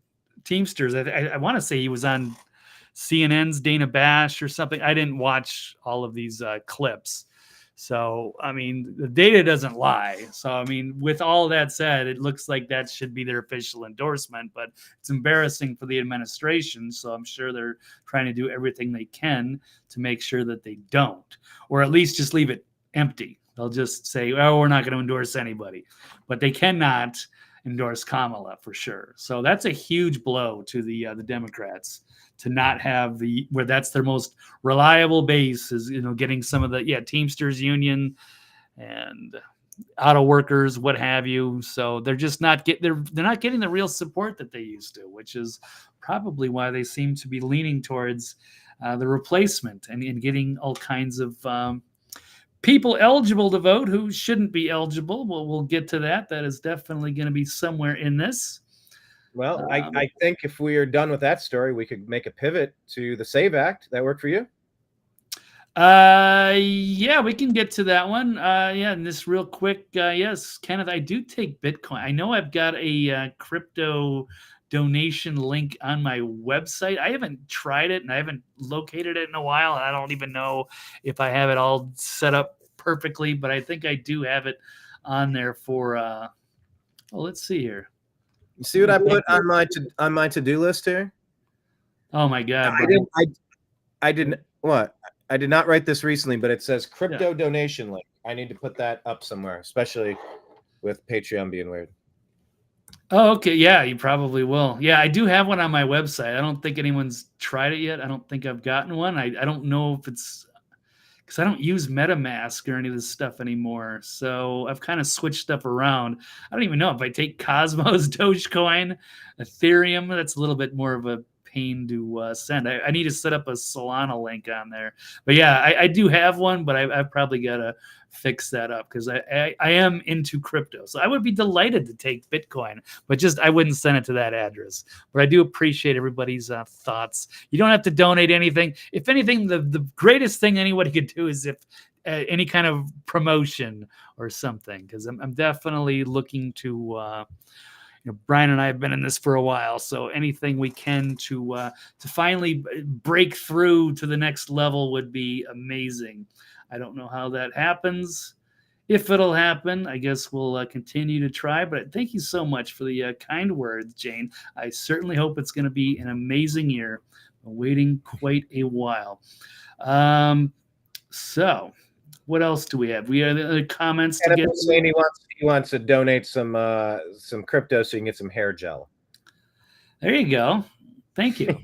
Teamsters, I want to say he was on CNN's Dana Bash or something. I didn't watch all of these clips. So, I mean, the data doesn't lie. So, I mean, with all that said, it looks like that should be their official endorsement, but it's embarrassing for the administration. So I'm sure they're trying to do everything they can to make sure that they don't, or at least just leave it empty. They'll just say, oh, we're not going to endorse anybody, but they cannot endorse Kamala for sure. So that's a huge blow to the Democrats, to not have where that's their most reliable base is, getting some of the Teamsters Union and auto workers, what have you. So they're just not they're not getting the real support that they used to, which is probably why they seem to be leaning towards the replacement and getting all kinds of people eligible to vote who shouldn't be eligible. Well, we'll get to that. That is definitely going to be somewhere in this. Well, I think if we are done with that story, we could make a pivot to the SAVE Act. That work for you? Yeah, we can get to that one. And this real quick. Yes, Kenneth, I do take Bitcoin. I know I've got a crypto donation link on my website. I haven't tried it and I haven't located it in a while. And I don't even know if I have it all set up perfectly, but I think I do have it on there for, let's see here. You see what I put on my to-do list here? Oh my God! I didn't. What? I did not write this recently, but it says crypto donation link. I need to put that up somewhere, especially with Patreon being weird. Oh, okay. Yeah, you probably will. Yeah, I do have one on my website. I don't think anyone's tried it yet. I don't think I've gotten one. I don't know if it's because I don't use MetaMask or any of this stuff anymore. So I've kind of switched stuff around. I don't even know if I take Cosmos, Dogecoin, Ethereum. That's a little bit more of a pain to send. I need to set up a Solana link on there. But yeah, I do have one, but I've probably got to fix that up because I am into crypto. So I would be delighted to take Bitcoin, but just I wouldn't send it to that address. But I do appreciate everybody's thoughts. You don't have to donate anything. If anything, the greatest thing anybody could do is if any kind of promotion or something, because I'm definitely looking to Brian and I have been in this for a while, so anything we can to finally break through to the next level would be amazing. I don't know how that happens. If it'll happen, I guess we'll continue to try. But thank you so much for the kind words, Jane. I certainly hope it's going to be an amazing year. I'm waiting quite a while. So what else do we have? We have other comments to get. He wants to donate some crypto so you can get some hair gel. There you go. Thank you.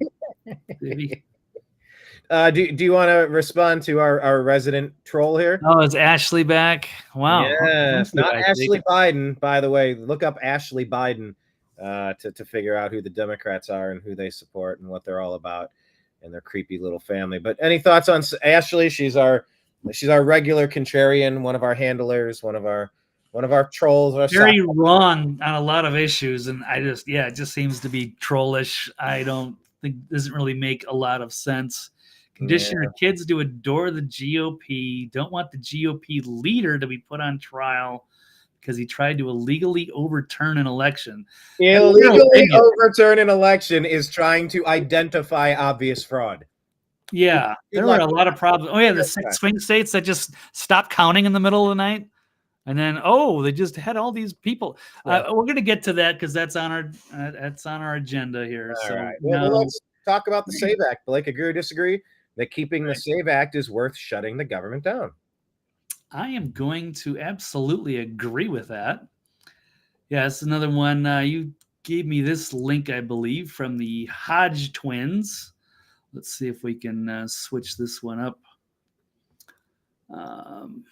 Do you want to respond to our resident troll here? Oh, is Ashley back? Wow. Yes, not Ashley Biden, by the way. Look up Ashley Biden to figure out who the Democrats are and who they support and what they're all about and their creepy little family. But any thoughts on Ashley? She's our She's our regular contrarian, one of our handlers, one of our trolls. Very wrong on a lot of issues, and it just seems to be trollish. I don't think doesn't really make a lot of sense. Condition your kids to adore the GOP. Don't want the GOP leader to be put on trial because he tried to illegally overturn an election. Illegally overturn an election is trying to identify obvious fraud. Yeah, there were a lot of problems. Oh yeah, the 6 swing states that just stopped counting in the middle of the night, and then they just had all these people. We're going to get to that because that's on our agenda here. All right. Well, let's talk about the SAVE Act. Blake, agree or disagree that keeping the SAVE Act is worth shutting the government down? I am going to absolutely agree with that. Yeah, it's another one. You gave me this link, I believe, from the Hodge twins. Let's see if we can switch this one up.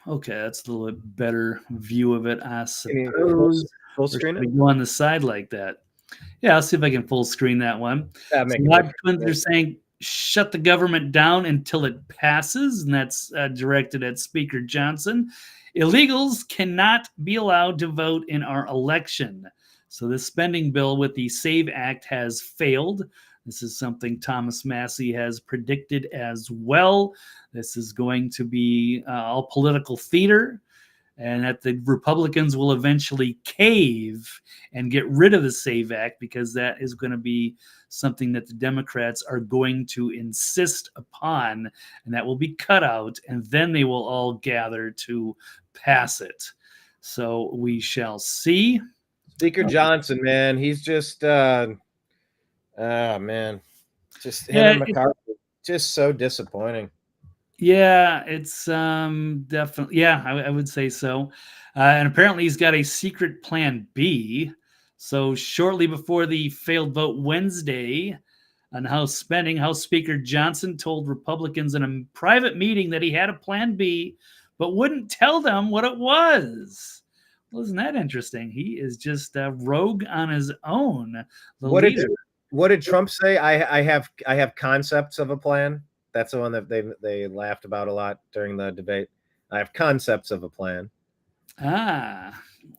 Okay, that's a little bit better view of it, I suppose. Full screen it? Go on the side like that. Yeah, I'll see if I can full screen that one. Hodge twins are saying, shut the government down until it passes, and that's directed at Speaker Johnson. Illegals cannot be allowed to vote in our election. So the spending bill with the SAVE Act has failed. This is something Thomas Massey has predicted as well. This is going to be all political theater, and that the Republicans will eventually cave and get rid of the SAVE Act because that is going to be something that the Democrats are going to insist upon, and that will be cut out, and then they will all gather to pass it. So we shall see. Speaker Johnson, man, he's just man, just him and McCarthy, just so disappointing. Yeah, it's definitely, I would say so. And apparently he's got a secret plan B. So shortly before the failed vote Wednesday on House spending, House Speaker Johnson told Republicans in a private meeting that he had a plan B, but wouldn't tell them what it was. Well, isn't that interesting? He is just a rogue on his own. What did Trump say? I have concepts of a plan. That's the one that they laughed about a lot during the debate. I have concepts of a plan.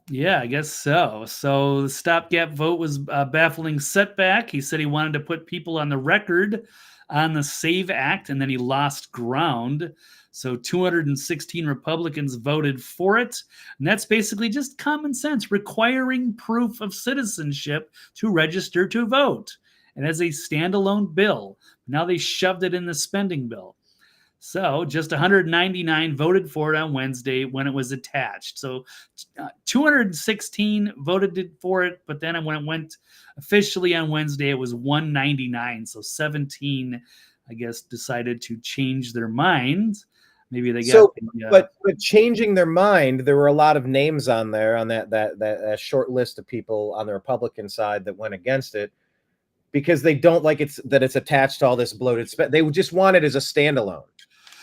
Yeah, I guess so. So the stopgap vote was a baffling setback. He said he wanted to put people on the record on the SAVE Act, and then he lost ground. So 216 Republicans voted for it. And that's basically just common sense, requiring proof of citizenship to register to vote. And as a standalone bill, now they shoved it in the spending bill. So just 199 voted for it on Wednesday when it was attached. So 216 voted for it, but then when it went officially on Wednesday, it was 199. So 17, I guess, decided to change their minds. Maybe they got. But changing their mind, there were a lot of names on there on that short list of people on the Republican side that went against it because they don't like it's attached to all this bloated spend. They just want it as a standalone.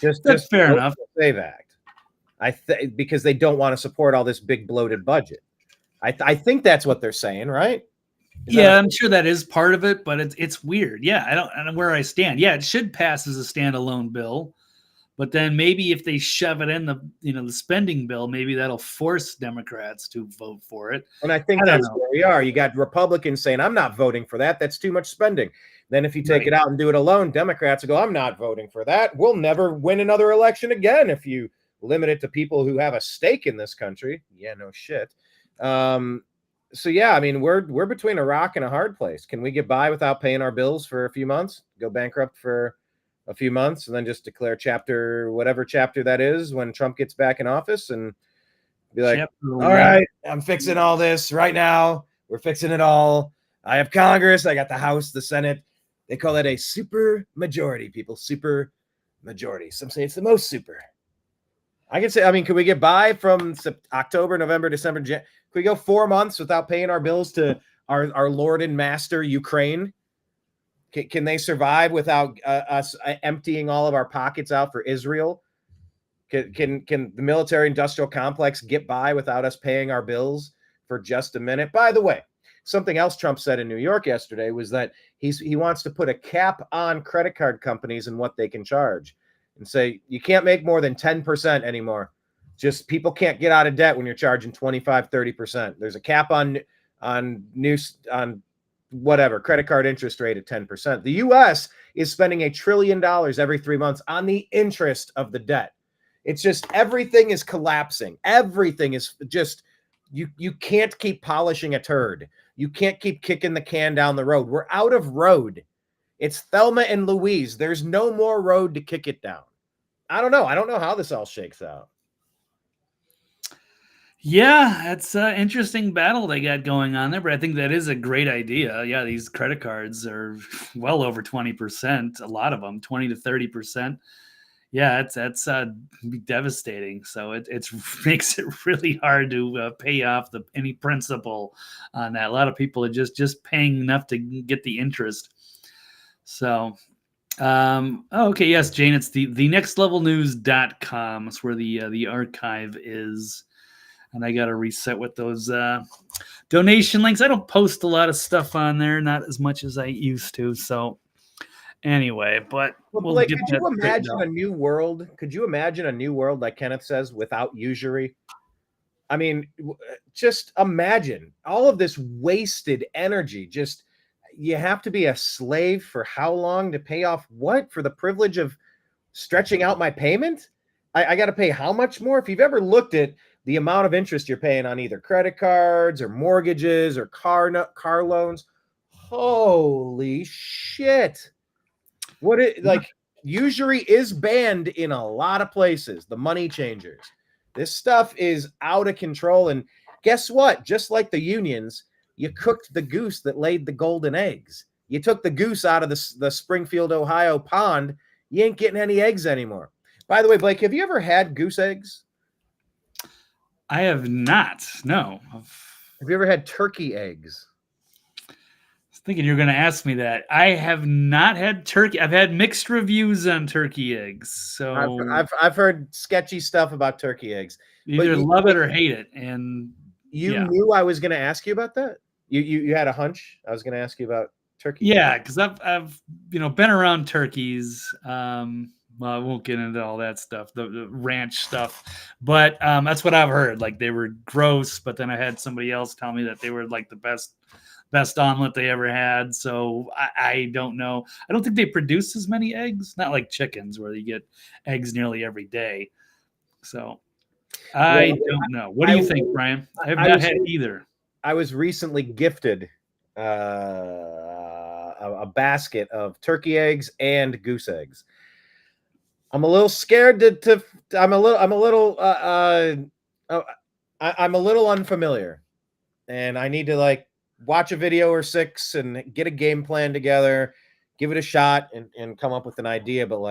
Just fair enough. SAVE Act. Because they don't want to support all this big bloated budget. I think that's what they're saying, right? I'm sure that is part of it, but it's weird. Yeah, I don't know where I stand. Yeah, it should pass as a standalone bill. But then maybe if they shove it in the spending bill, maybe that'll force Democrats to vote for it. And I think that's where we are. You got Republicans saying, I'm not voting for that. That's too much spending. Then if you take it out and do it alone, Democrats will go, I'm not voting for that. We'll never win another election again if you limit it to people who have a stake in this country. Yeah, no shit. So yeah, I mean, we're between a rock and a hard place. Can we get by without paying our bills for a few months? Go bankrupt for a few months and then just declare whatever chapter that is when Trump gets back in office and be like, all right, I'm fixing all this right now. We're fixing it all. I have Congress. I got the House, the Senate. They call it a super majority, people. Super majority. Some say it's the most super. I can say, I mean, can we get by from October, November, December, can we go 4 months without paying our bills to our Lord and Master, Ukraine? Can they survive without us emptying all of our pockets out for Israel? Can the military-industrial complex get by without us paying our bills for just a minute? By the way, something else Trump said in New York yesterday was that he wants to put a cap on credit card companies and what they can charge. and say you can't make more than 10% anymore. Just people can't get out of debt when you're charging 25, 30%. There's a cap on whatever credit card interest rate at 10%. The US is spending $1 trillion every 3 months on the interest of the debt. It's just everything is collapsing. Everything is just you can't keep polishing a turd. You can't keep kicking the can down the road. We're out of road. It's Thelma and Louise. There's no more road to kick it down. I don't know. I don't know how this all shakes out. Yeah, that's an interesting battle they got going on there, but I think that is a great idea. Yeah, these credit cards are well over 20%, a lot of them, 20 to 30%. Yeah, that's devastating. So it makes it really hard to pay off any principal on that. A lot of people are just paying enough to get the interest. So, okay, yes, Jane, it's the nextlevelnews.com. It's where the archive is. And I got to reset with those donation links. I don't post a lot of stuff on there, not as much as I used to. So anyway, but we'll Blake, get could you imagine a new world? Could you imagine a new world, like Kenneth says, without usury? I mean, just imagine all of this wasted energy. Just you have to be a slave for how long to pay off what? For the privilege of stretching out my payment? I got to pay how much more? If you've ever looked at the amount of interest you're paying on either credit cards or mortgages or car loans, holy shit. Usury is banned in a lot of places, the money changers. This stuff is out of control. And guess what? Just like the unions, you cooked the goose that laid the golden eggs. You took the goose out of the Springfield, Ohio pond. You ain't getting any eggs anymore. By the way, Blake, have you ever had goose eggs? I have not. No. Have you ever had turkey eggs? I was thinking you're going to ask me that. I have not had turkey. I've had mixed reviews on turkey eggs. So I've heard sketchy stuff about turkey eggs. You either love it or hate it. And you knew I was going to ask you about that? You had a hunch I was going to ask you about turkey? Yeah, because I've been around turkeys. Well, I won't get into all that stuff, the ranch stuff, but that's what I've heard. Like they were gross, but then I had somebody else tell me that they were like the best omelet they ever had. So I don't know. I don't think they produce as many eggs, not like chickens where you get eggs nearly every day. So I don't know. What do you think, Brian? I have not had either. I was recently gifted a basket of turkey eggs and goose eggs. I'm a little scared I'm a little unfamiliar, and I need to watch a video or 6 and get a game plan together, give it a shot and come up with an idea. But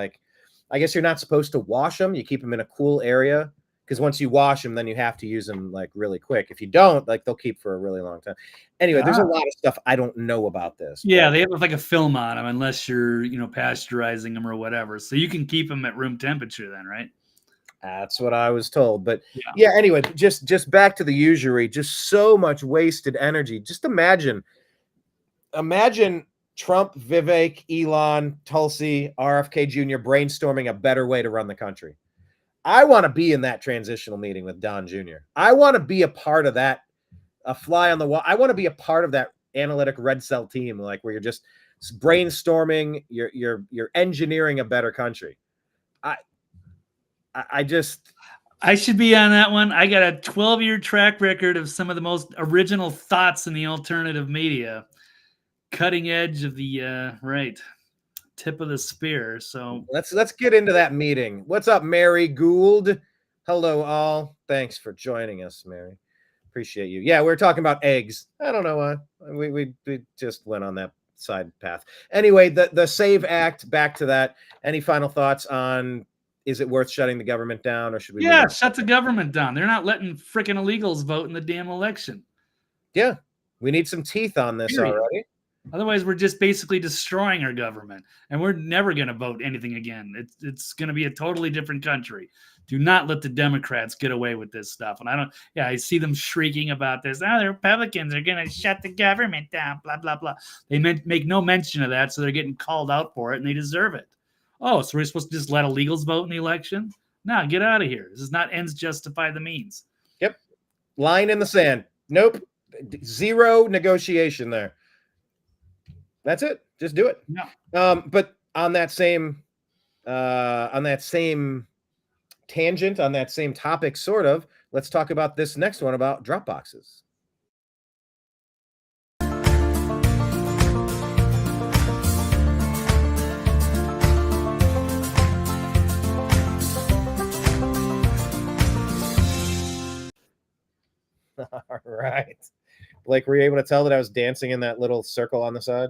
I guess you're not supposed to wash them. You keep them in a cool area, because once you wash them, then you have to use them really quick. If you don't, they'll keep for a really long time. Anyway, there's a lot of stuff I don't know about this. Yeah, they have a film on them unless you're pasteurizing them or whatever. So you can keep them at room temperature then, right? That's what I was told. But yeah, anyway, just back to the usury, just so much wasted energy. Just imagine Trump, Vivek, Elon, Tulsi, RFK Jr. brainstorming a better way to run the country. I want to be in that transitional meeting with Don Jr. I want to be a part of that, a fly on the wall. I want to be a part of that analytic red cell team, where you're just brainstorming, you're engineering a better country. I should be on that one. I got a 12-year track record of some of the most original thoughts in the alternative media, cutting edge of the tip of the spear. So let's get into that meeting. What's up, Mary Gould? Hello, all. Thanks for joining us, Mary. Appreciate you. Yeah, we're talking about eggs. I don't know why we just went on that side path. Anyway, the SAVE Act. Back to that. Any final thoughts on? Is it worth shutting the government down, or should we? Yeah, shut the government down. They're not letting freaking illegals vote in the damn election. Yeah, we need some teeth on this already. Otherwise, we're just basically destroying our government, and we're never going to vote anything again. It's going to be a totally different country. Do not let the Democrats get away with this stuff. And I see them shrieking about this. Oh, the Republicans are going to shut the government down, blah, blah, blah. They make no mention of that, so they're getting called out for it, and they deserve it. Oh, so we're supposed to just let illegals vote in the election? No, get out of here. This is not ends justify the means. Yep. Line in the sand. Nope. Zero negotiation there. That's it. Just do it. Yeah. But on that same tangent, on that same topic, sort of, let's talk about this next one about drop boxes. All right. Blake, were you able to tell that I was dancing in that little circle on the side?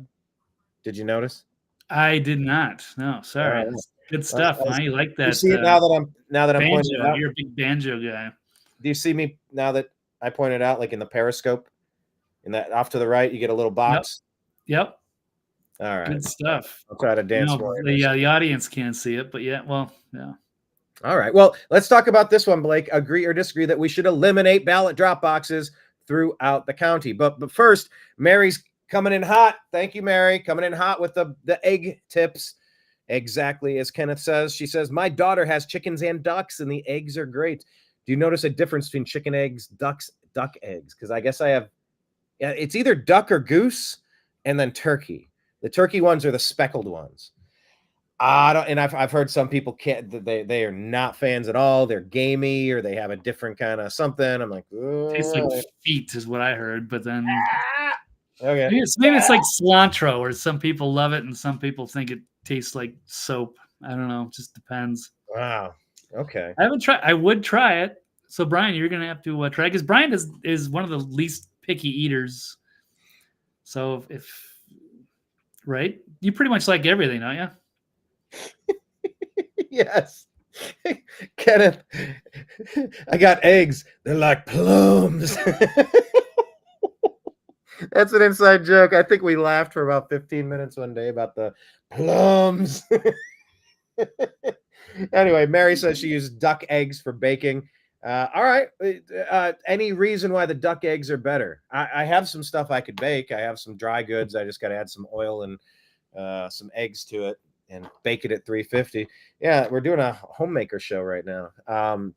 Did you notice? I did not. No, sorry. Good stuff. You like that? You see it now that I'm banjo. pointing it out? You're a big banjo guy. Do you see me now that I pointed out, like in the periscope? In that off to the right, you get a little box. Yep. All right. Good stuff. I'll try to dance more. The audience can't see it, but yeah. All right. Well, let's talk about this one, Blake. Agree or disagree that we should eliminate ballot drop boxes throughout the county. But first, Mary's coming in hot. Thank you, Mary. Coming in hot with the egg tips. Exactly as Kenneth says. She says, my daughter has chickens and ducks, and the eggs are great. Do you notice a difference between chicken eggs, duck eggs? Because I guess I have, it's either duck or goose, and then turkey. The turkey ones are the speckled ones. I've heard some people they are not fans at all. They're gamey, or they have a different kind of something. I'm like, tastes like feet is what I heard, but then okay, maybe it's like cilantro, or some people love it and some people think it tastes like soap. I don't know. It just depends. Wow. Okay. I haven't tried. I would try it. So Brian, you're gonna have to try, because Brian is one of the least picky eaters. So if right, you pretty much like everything, don't you? Yes. Kenneth, I got eggs. They're like plums. That's an inside joke. I think we laughed for about 15 minutes one day about the plums. Anyway, Mary says she used duck eggs for baking. All right. Any reason why the duck eggs are better? I have some stuff I could bake. I have some dry goods. I just got to add some oil and some eggs to it and bake it at 350. Yeah, we're doing a homemaker show right now.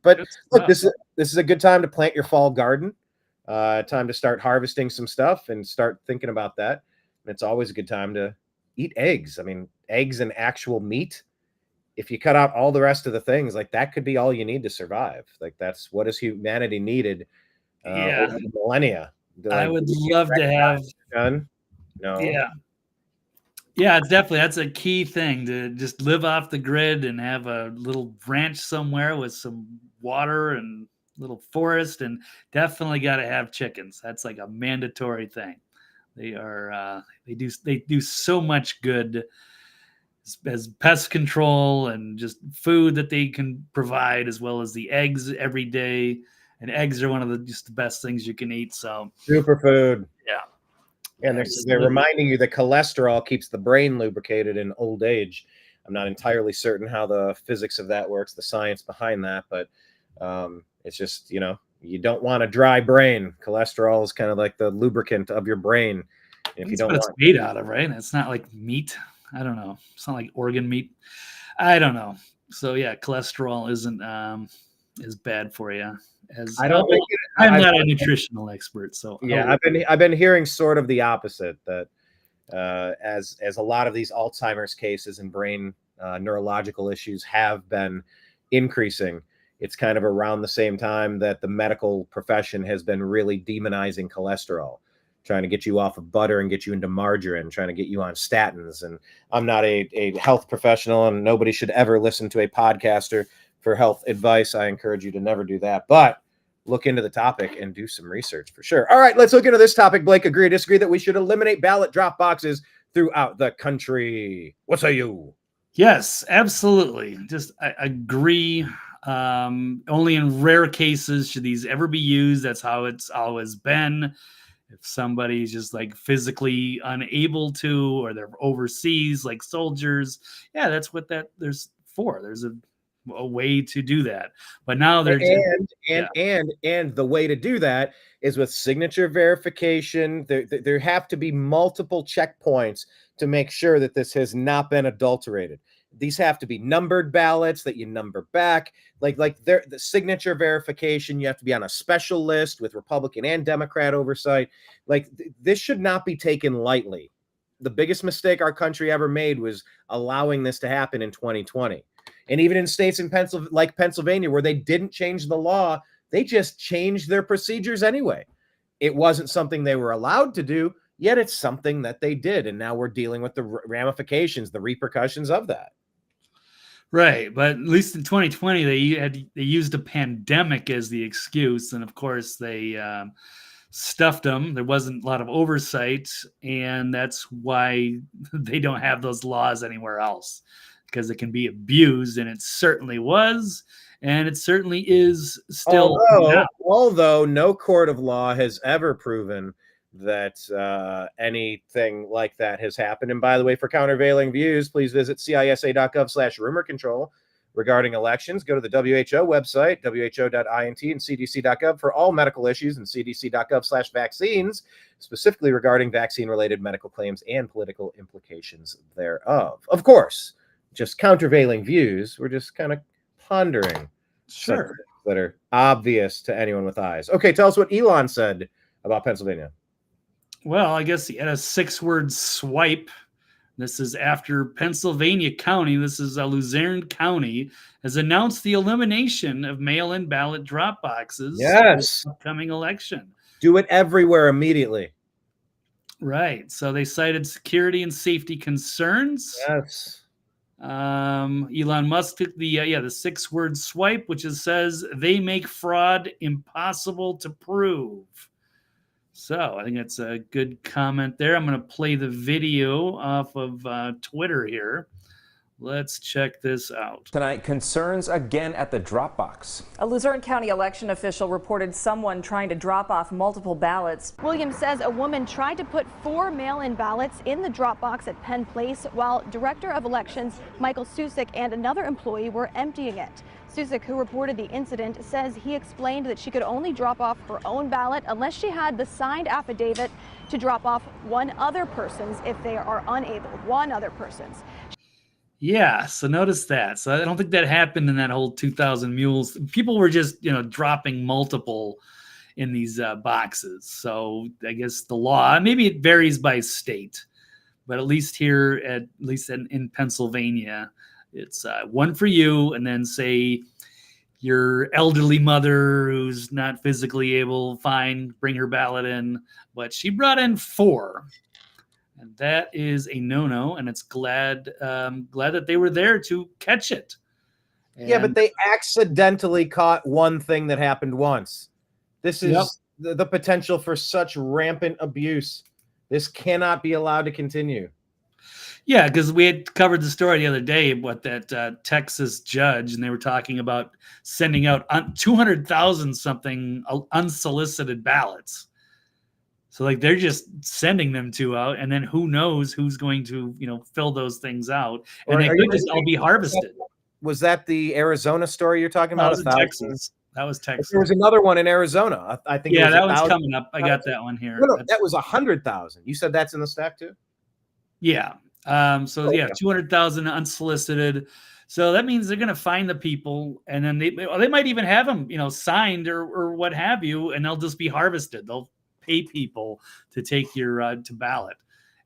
But look, this is a good time to plant your fall garden. Time to start harvesting some stuff and start thinking about that. And it's always a good time to eat eggs. I mean, eggs and actual meat. If you cut out all the rest of the things, like that could be all you need to survive. Like that's what has humanity needed over the millennia. I would love to have done. No. Yeah, it's definitely, that's a key thing, to just live off the grid and have a little ranch somewhere with some water and little forest, and definitely got to have chickens. That's like a mandatory thing. They are they do so much good as pest control and just food that they can provide, as well as the eggs every day. And eggs are one of the best things you can eat. So superfood. Yeah. And they're reminding you that cholesterol keeps the brain lubricated in old age. I'm not entirely certain how the physics of that works, the science behind that, but it's just, you don't want a dry brain. Cholesterol is kind of like the lubricant of your brain. If you don't what it's made out of, right? It's not like meat. I don't know. It's not like organ meat. I don't know. So yeah, cholesterol isn't as bad for you. I'm not a nutritional expert, so yeah, I've been hearing sort of the opposite, that as a lot of these Alzheimer's cases and brain neurological issues have been increasing, it's kind of around the same time that the medical profession has been really demonizing cholesterol, trying to get you off of butter and get you into margarine, trying to get you on statins. And I'm not a health professional, and nobody should ever listen to a podcaster for health advice. I encourage you to never do that, but look into the topic and do some research for sure. All right, let's look into this topic. Blake, agree or disagree that we should eliminate ballot drop boxes throughout the country? What say you? Yes, absolutely. I agree. Only in rare cases should these ever be used. That's how it's always been. If somebody's just like physically unable to, or they're overseas, like soldiers, yeah, that's what there's for. There's a way to do that. But now they're and the way to do that is with signature verification. There have to be multiple checkpoints to make sure that this has not been adulterated. these have to be numbered ballots that you number back. Like the signature verification, you have to be on a special list with Republican and Democrat oversight. Like this should not be taken lightly. The biggest mistake our country ever made was allowing this to happen in 2020. And even in states in Pennsylvania, where they didn't change the law, they just changed their procedures anyway. It wasn't something they were allowed to do, yet it's something that they did. And now we're dealing with the ramifications, the repercussions of that. Right. But at least in 2020, they used a pandemic as the excuse. And of course, they stuffed them. There wasn't a lot of oversight. And that's why they don't have those laws anywhere else, because it can be abused. And it certainly was. And it certainly is still. Although no court of law has ever proven that anything like that has happened. And by the way, for countervailing views, please visit cisa.gov/rumor control regarding elections. Go to the WHO website, who.int, and cdc.gov for all medical issues, and cdc.gov/vaccines, specifically regarding vaccine-related medical claims and political implications thereof. Of course, just countervailing views. We're just kind of pondering that are obvious to anyone with eyes. Okay, tell us what Elon said about Pennsylvania. Well, I guess he had a 6-word swipe. This is after Pennsylvania County, this is Luzerne County, has announced the elimination of mail-in ballot drop boxes. Yes. For the upcoming election. Do it everywhere immediately. Right. So they cited security and safety concerns. Yes. Elon Musk took the 6-word swipe, which says they make fraud impossible to prove. So I think that's a good comment there. I'm going to play the video off of Twitter here. Let's check this out. Tonight, concerns again at the drop box. A Luzerne County election official reported someone trying to drop off multiple ballots. Williams says a woman tried to put 4 mail-in ballots in the drop box at Penn Place while Director of Elections Michael Susik and another employee were emptying it. Susik, who reported the incident, says he explained that she could only drop off her own ballot unless she had the signed affidavit to drop off one other person's if they are unable. One other person's. Yeah, so notice that. So I don't think that happened in that whole 2,000 mules. People were just, dropping multiple in these boxes. So I guess the law, maybe it varies by state, but at least here, at least in Pennsylvania, it's one for you, and then say your elderly mother who's not physically able, fine, bring her ballot in. But she brought in 4. And that is a no-no, and it's glad that they were there to catch it. And yeah, but they accidentally caught one thing that happened once. This is the potential for such rampant abuse. This cannot be allowed to continue. Yeah, because we had covered the story the other day about that Texas judge, and they were talking about sending out 200,000 something unsolicited ballots. So like they're just sending them out, and then who knows who's going to fill those things out, and they could just all be harvested. Was that the Arizona story you're talking about? That was Texas. That was Texas. There was another one in Arizona. I think. Yeah, that one's coming up. I got that one here. No, that was 100,000. You said that's in the stack too. Yeah. 200,000 unsolicited. So that means they're going to find the people, and then they might even have them, signed or what have you, and they'll just be harvested. They'll pay people to take your to ballot,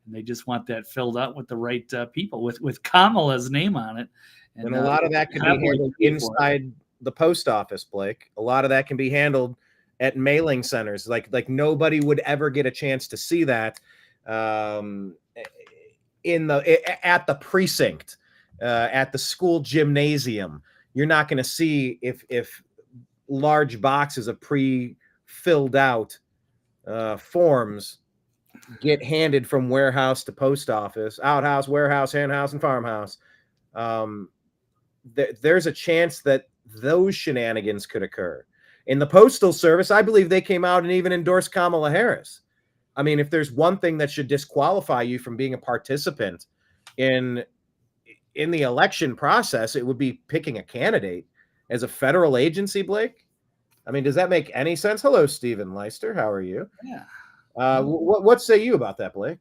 and they just want that filled out with the right people with Kamala's name on it. And a lot of that can be handled inside the post office, Blake. A lot of that can be handled at mailing centers. Like nobody would ever get a chance to see that at the precinct, at the school gymnasium. You're not going to see if large boxes of pre-filled out forms get handed from warehouse to post office, outhouse, warehouse, henhouse, and farmhouse. There's a chance that those shenanigans could occur. In the Postal Service, I believe they came out and even endorsed Kamala Harris. I mean, if there's one thing that should disqualify you from being a participant in the election process, it would be picking a candidate as a federal agency, Blake. I mean, does that make any sense? Hello, Stephen Leister. How are you? Yeah. What say you about that, Blake?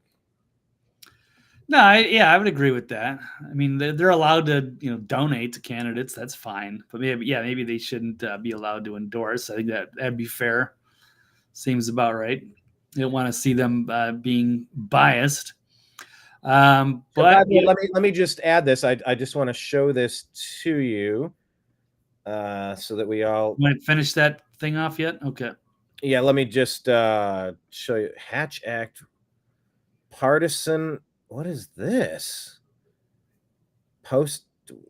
No, I would agree with that. I mean, they're allowed to, donate to candidates. That's fine. But maybe they shouldn't be allowed to endorse. I think that'd be fair. Seems about right. You don't want to see them being biased. But let me just add this. I just want to show this to you, so that we all want to finish that thing off yet. Okay. Yeah, let me just show you. Hatch Act partisan. What is this?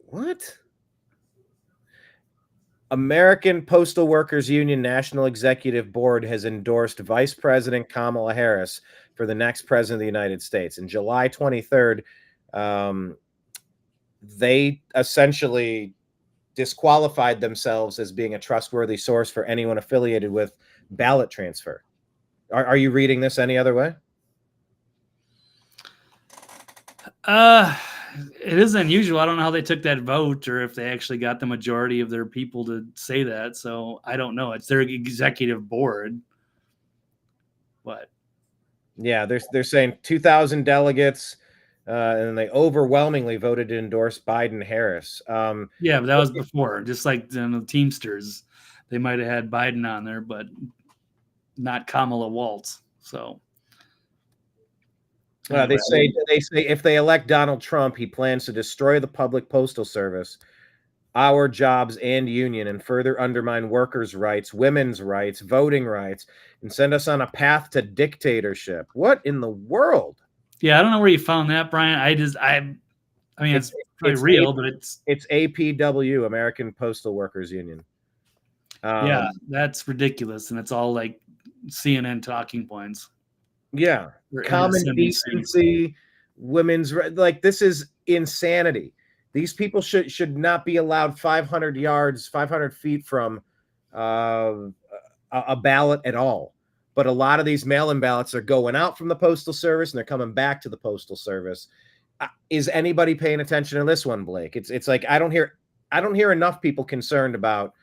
What? American Postal Workers Union National Executive Board has endorsed Vice President Kamala Harris for the next president of the United States. In July 23rd, they essentially disqualified themselves as being a trustworthy source for anyone affiliated with ballot transfer. Are you reading this any other way? It is unusual. I don't know how they took that vote, or if they actually got the majority of their people to say that. So I don't know. It's their executive board. What? Yeah, they're saying 2,000 delegates, and they overwhelmingly voted to endorse Biden-Harris. Yeah, but that was before. Just like the Teamsters, they might have had Biden on there, but not Kamala Waltz. So. They say if they elect Donald Trump, he plans to destroy the public postal service, our jobs and union, and further undermine workers' rights, women's rights, voting rights, and send us on a path to dictatorship. What in the world? Yeah, I don't know where you found that, Brian. I mean, it's probably real, but it's APW, American Postal Workers Union. Yeah, that's ridiculous, and it's all like CNN talking points. Yeah, common decency, women's rights. Like, this is insanity. These people should not be allowed 500 feet from a ballot at all. But a lot of these mail-in ballots are going out from the Postal Service and they're coming back to the Postal Service. Is anybody paying attention to this one, Blake? It's like I don't hear enough people concerned about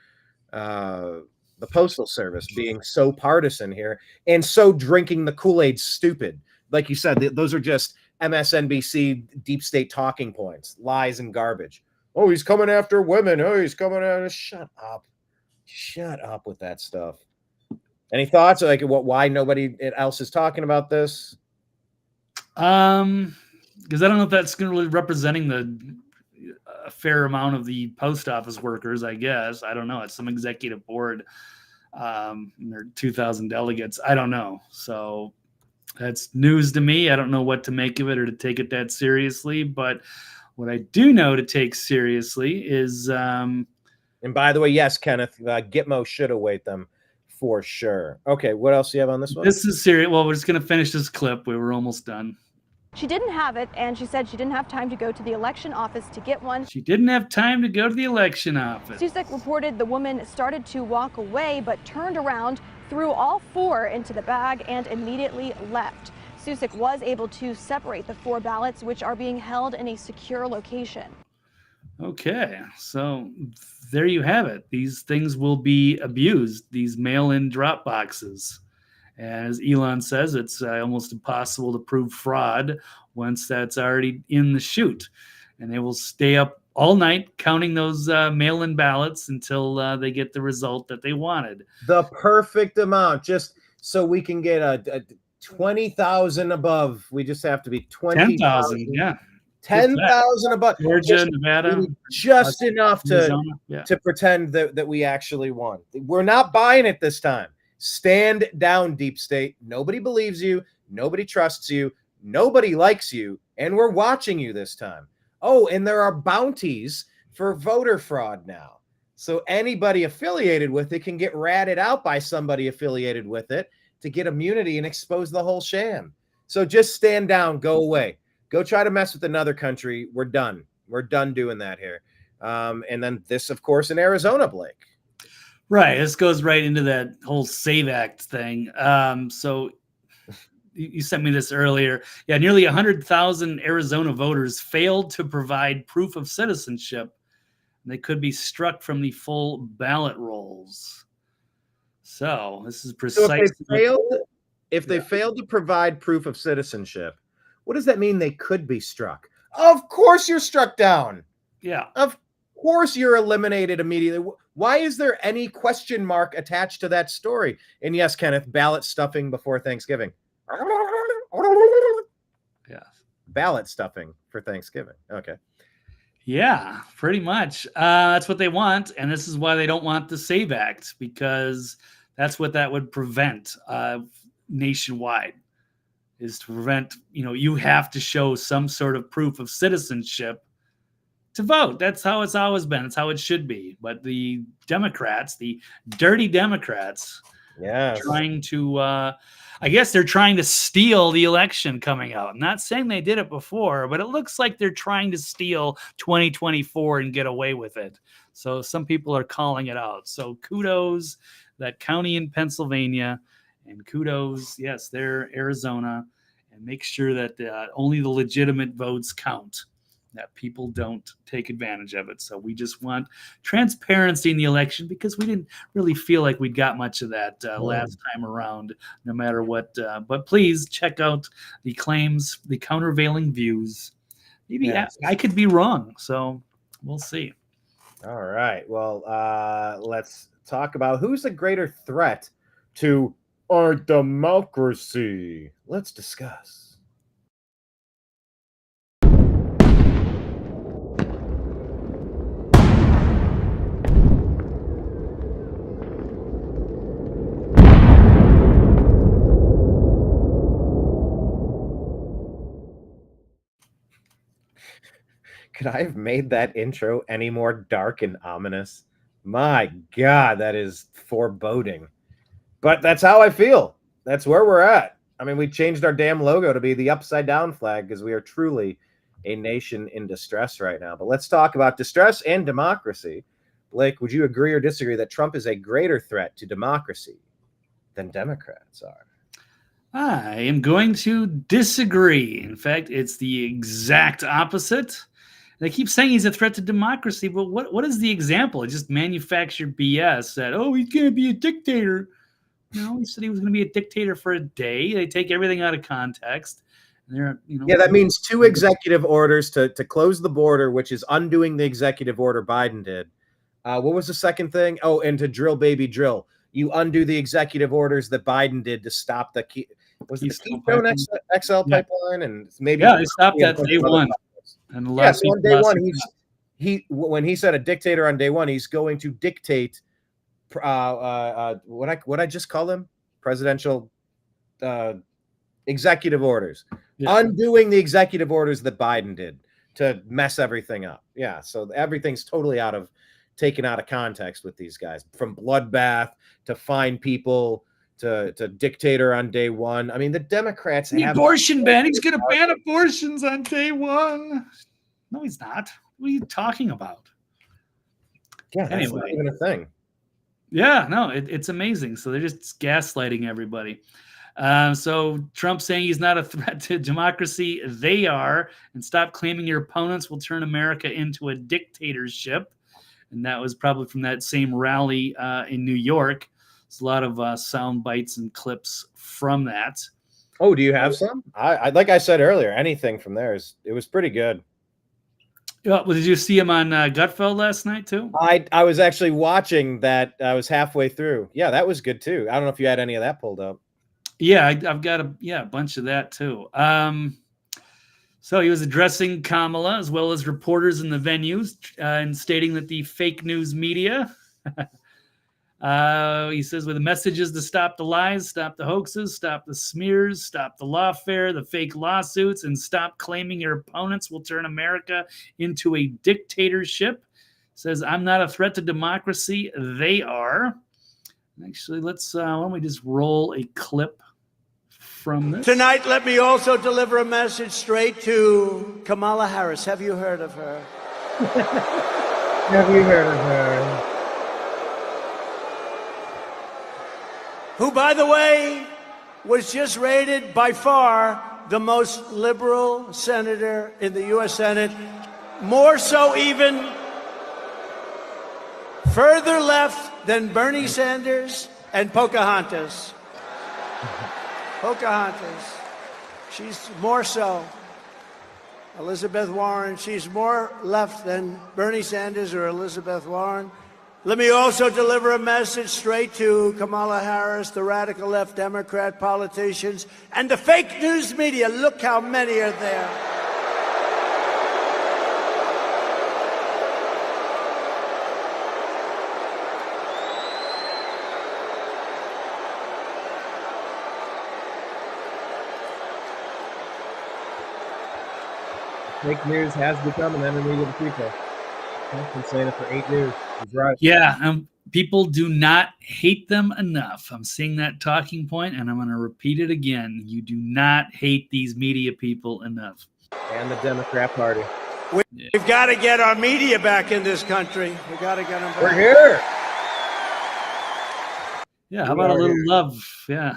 the Postal Service being so partisan here and so drinking the Kool-Aid stupid. Like you said, those are just MSNBC deep state talking points, lies and garbage. Oh, he's coming after women. Oh, he's coming after. Shut up with that stuff. Any thoughts? Like, why nobody else is talking about this? Because I don't know if that's really representing a fair amount of the post office workers, I guess. I don't know. It's some executive board. And there are 2,000 delegates. I don't know. So that's news to me. I don't know what to make of it or to take it that seriously. But what I do know to take seriously is... and by the way, yes, Kenneth, Gitmo should await them for sure. Okay, what else do you have on this one? This is serious. Well, we're just going to finish this clip. We were almost done. She didn't have it, and she said she didn't have time to go to the election office to get one. She didn't have time to go to the election office. Cusick reported the woman started to walk away, but turned around, threw all 4 into the bag, and immediately left. Cusick was able to separate the 4 ballots, which are being held in a secure location. Okay, so there you have it. These things will be abused, these mail-in drop boxes. As Elon says, it's almost impossible to prove fraud once that's already in the chute. And they will stay up all night counting those mail-in ballots until they get the result that they wanted. The perfect amount, just so we can get a 20,000 above. We just have to be 10,000, yeah. 10,000 above. Georgia, Nevada. Just enough to pretend that we actually won. We're not buying it this time. Stand down, deep state. Nobody believes you. Nobody trusts you. Nobody likes you. And we're watching you this time. Oh, and there are bounties for voter fraud now. So anybody affiliated with it can get ratted out by somebody affiliated with it to get immunity and expose the whole sham. So just stand down. Go away. Go try to mess with another country. We're done. We're done doing that here. And then this, of course, in Arizona, Blake. Right. This goes right into that whole SAVE Act thing. So you sent me this earlier. Yeah, nearly 100,000 Arizona voters failed to provide proof of citizenship. They could be struck from the full ballot rolls. So this is precisely... So if they failed to provide proof of citizenship, What does that mean? They could be struck. Of course you're struck down. Yeah. Of course you're eliminated immediately. Why is there any question mark attached to that story? And yes, Kenneth, ballot stuffing before Thanksgiving. Yeah. Ballot stuffing for Thanksgiving. Okay. Yeah, pretty much. That's what they want. And this is why they don't want the SAVE Act, because that's what that would prevent nationwide, is to prevent, you have to show some sort of proof of citizenship to vote. That's how it's always been. It's how it should be. But the Democrats, the dirty Democrats, trying to, I guess they're trying to steal the election coming out. I'm not saying they did it before, but it looks like they're trying to steal 2024 and get away with it. So some people are calling it out. So kudos that county in Pennsylvania, and kudos, yes, they're Arizona, and make sure that only the legitimate votes count, that people don't take advantage of it. So we just want transparency in the election, because we didn't really feel like we got much of that last time around, no matter what. But please check out the claims, the countervailing views. Maybe I could be wrong. So we'll see. All right. Well, let's talk about who's a greater threat to our democracy. Let's discuss. Could I have made that intro any more dark and ominous? My God, that is foreboding. But that's how I feel. That's where we're at. I mean, we changed our damn logo to be the upside down flag because we are truly a nation in distress right now. But let's talk about distress and democracy. Blake, would you agree or disagree that Trump is a greater threat to democracy than Democrats are? I am going to disagree. In fact, it's the exact opposite. They keep saying he's a threat to democracy, but what is the example? It just manufactured BS that, he's going to be a dictator. No, he said he was going to be a dictator for a day. They take everything out of context. And yeah, that means 2 executive orders to close the border, which is undoing the executive order Biden did. What was the second thing? Oh, and to drill, baby, drill. You undo the executive orders that Biden did to stop the Keystone XL pipeline, and maybe they stopped that day one. And so on day one, when he said a dictator on day one, he's going to dictate what I just call them, presidential executive orders, undoing the executive orders that Biden did to mess everything up. Yeah, so everything's totally taken out of context with these guys, from bloodbath to fine people to dictator on day one. I mean, the Democrats the abortion ban. He's going to ban abortions on day one. No, he's not. What are you talking about? Yeah, that's not even a thing. Yeah, no, it's amazing. So they're just gaslighting everybody. So Trump saying he's not a threat to democracy. They are. And stop claiming your opponents will turn America into a dictatorship. And that was probably from that same rally in New York. There's a lot of sound bites and clips from that. Oh, do you have some? I like I said earlier, anything from there it was pretty good. Well, did you see him on Gutfeld last night too? I was actually watching that. I was halfway through. Yeah, that was good too. I don't know if you had any of that pulled up. Yeah, I've got a bunch of that too. So he was addressing Kamala as well as reporters in the venues and stating that the fake news media. He says, with the messages to stop the lies, stop the hoaxes, stop the smears, stop the lawfare, the fake lawsuits, and stop claiming your opponents will turn America into a dictatorship. Says, I'm not a threat to democracy. They are. Actually, why don't we just roll a clip from this? Tonight, let me also deliver a message straight to Kamala Harris. Have you heard of her? Have you heard of her? Who, by the way, was just rated by far the most liberal senator in the U.S. Senate, more so even further left than Bernie Sanders and Pocahontas. Pocahontas. She's more so. Elizabeth Warren, she's more left than Bernie Sanders or Elizabeth Warren. Let me also deliver a message straight to Kamala Harris, the radical left Democrat politicians, and the fake news media. Look how many are there. Fake news has become an enemy of the people. I've been saying it for 8 years. He's right. Yeah, people do not hate them enough. I'm seeing that talking point, and I'm going to repeat it again. You do not hate these media people enough. And the Democrat Party. We've got to get our media back in this country. We've got to get them back. We're here. Yeah, how about a little love? Yeah.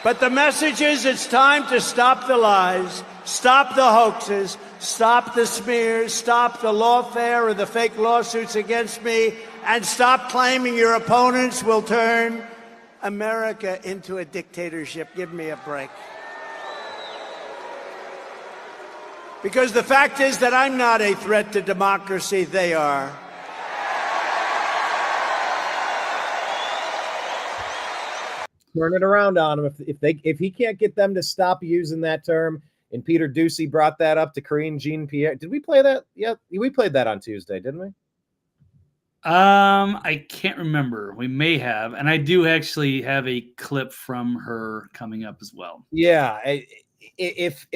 But the message is it's time to stop the lies, stop the hoaxes, stop the smears, stop the lawfare or the fake lawsuits against me, and stop claiming your opponents will turn America into a dictatorship. Give me a break. Because the fact is that I'm not a threat to democracy, they are. Turn it around on him. If he can't get them to stop using that term, and Peter Doocy brought that up to Karine Jean-Pierre. Did we play that? Yeah, we played that on Tuesday, didn't we? I can't remember. We may have, and I do actually have a clip from her coming up as well. Yeah, if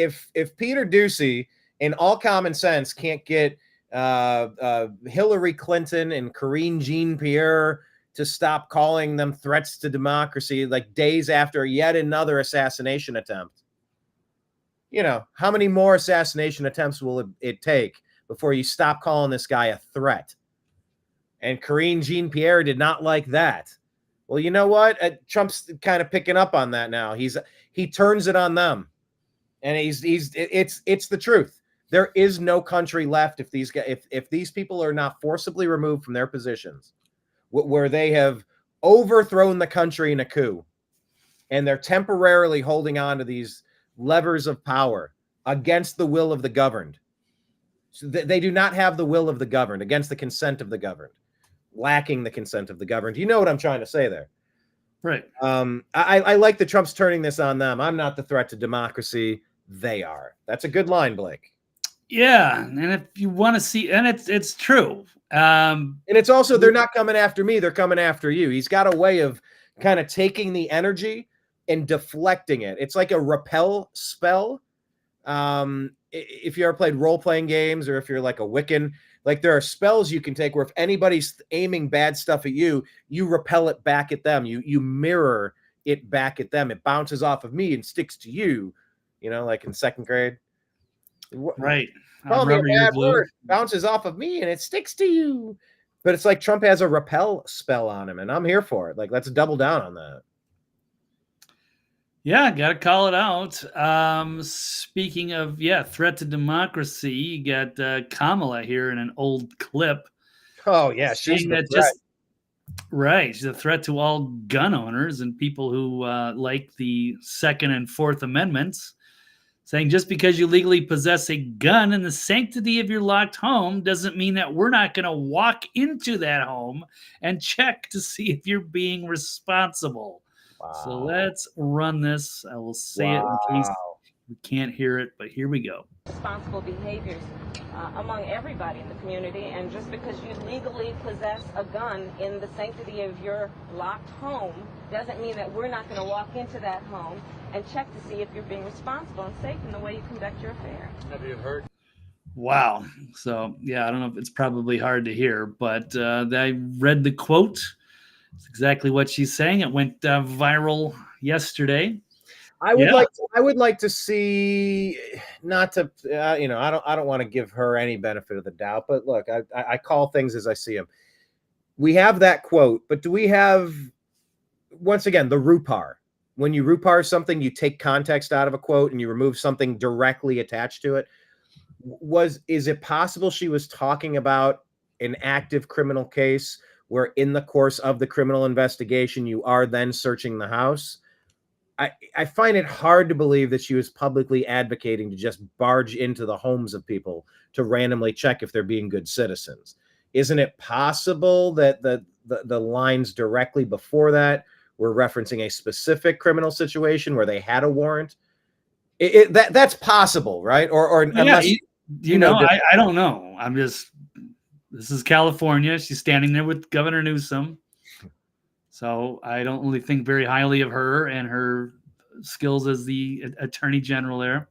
Peter Doocy, in all common sense, can't get Hillary Clinton and Karine Jean-Pierre to stop calling them threats to democracy, like days after yet another assassination attempt. You know, how many more assassination attempts will it take before you stop calling this guy a threat? And Karine Jean-Pierre did not like that. Well, you know what? Trump's kind of picking up on that now. He turns it on them, and it's the truth. There is no country left if these people are not forcibly removed from their positions, where they have overthrown the country in a coup, and they're temporarily holding on to these levers of power against the will of the governed. So they do not have the will of the governed, against the consent of the governed, lacking the consent of the governed. You know what I'm trying to say there? Right. I like that Trump's turning this on them. I'm not the threat to democracy. They are. That's a good line, Blake. Yeah, and if you want to see, and it's true. And it's also, they're not coming after me. They're coming after you. He's got a way of kind of taking the energy and deflecting it. It's like a repel spell. If you ever played role-playing games, or if you're like a Wiccan, like there are spells you can take where if anybody's aiming bad stuff at you, you repel it back at them. You mirror it back at them. It bounces off of me and sticks to you. You know, like in second grade. Right. Call me a bad word. Bounces off of me and it sticks to you. But it's like Trump has a repel spell on him, and I'm here for it. Like, let's double down on that. Yeah, got to call it out. Speaking of, threat to democracy, you got Kamala here in an old clip. Oh, yeah. She's the threat. Right. She's a threat to all gun owners and people who like the Second and Fourth Amendments, saying just because you legally possess a gun in the sanctity of your locked home doesn't mean that we're not going to walk into that home and check to see if you're being responsible. Wow. So let's run this. I will say it in case we can't hear it, but here we go. Responsible behaviors among everybody in the community, and just because you legally possess a gun in the sanctity of your locked home doesn't mean that we're not going to walk into that home and check to see if you're being responsible and safe in the way you conduct your affairs. Have you heard? Wow. So, yeah, I don't know if it's probably hard to hear, but I read the quote. It's exactly what she's saying. It went viral yesterday. I would like to see, not to, I don't want to give her any benefit of the doubt, but look, I call things as I see them. We have that quote, but do we have, once again, the RUPAR? When you RUPAR something, you take context out of a quote and you remove something directly attached to it. Is it possible she was talking about an active criminal case where in the course of the criminal investigation, you are then searching the house? I find it hard to believe that she was publicly advocating to just barge into the homes of people to randomly check if they're being good citizens. Isn't it possible that the lines directly before that were referencing a specific criminal situation where they had a warrant? That's possible, right? Or unless you know, I don't know. This is California. She's standing there with Governor Newsom. So I don't really think very highly of her and her skills as the attorney general there.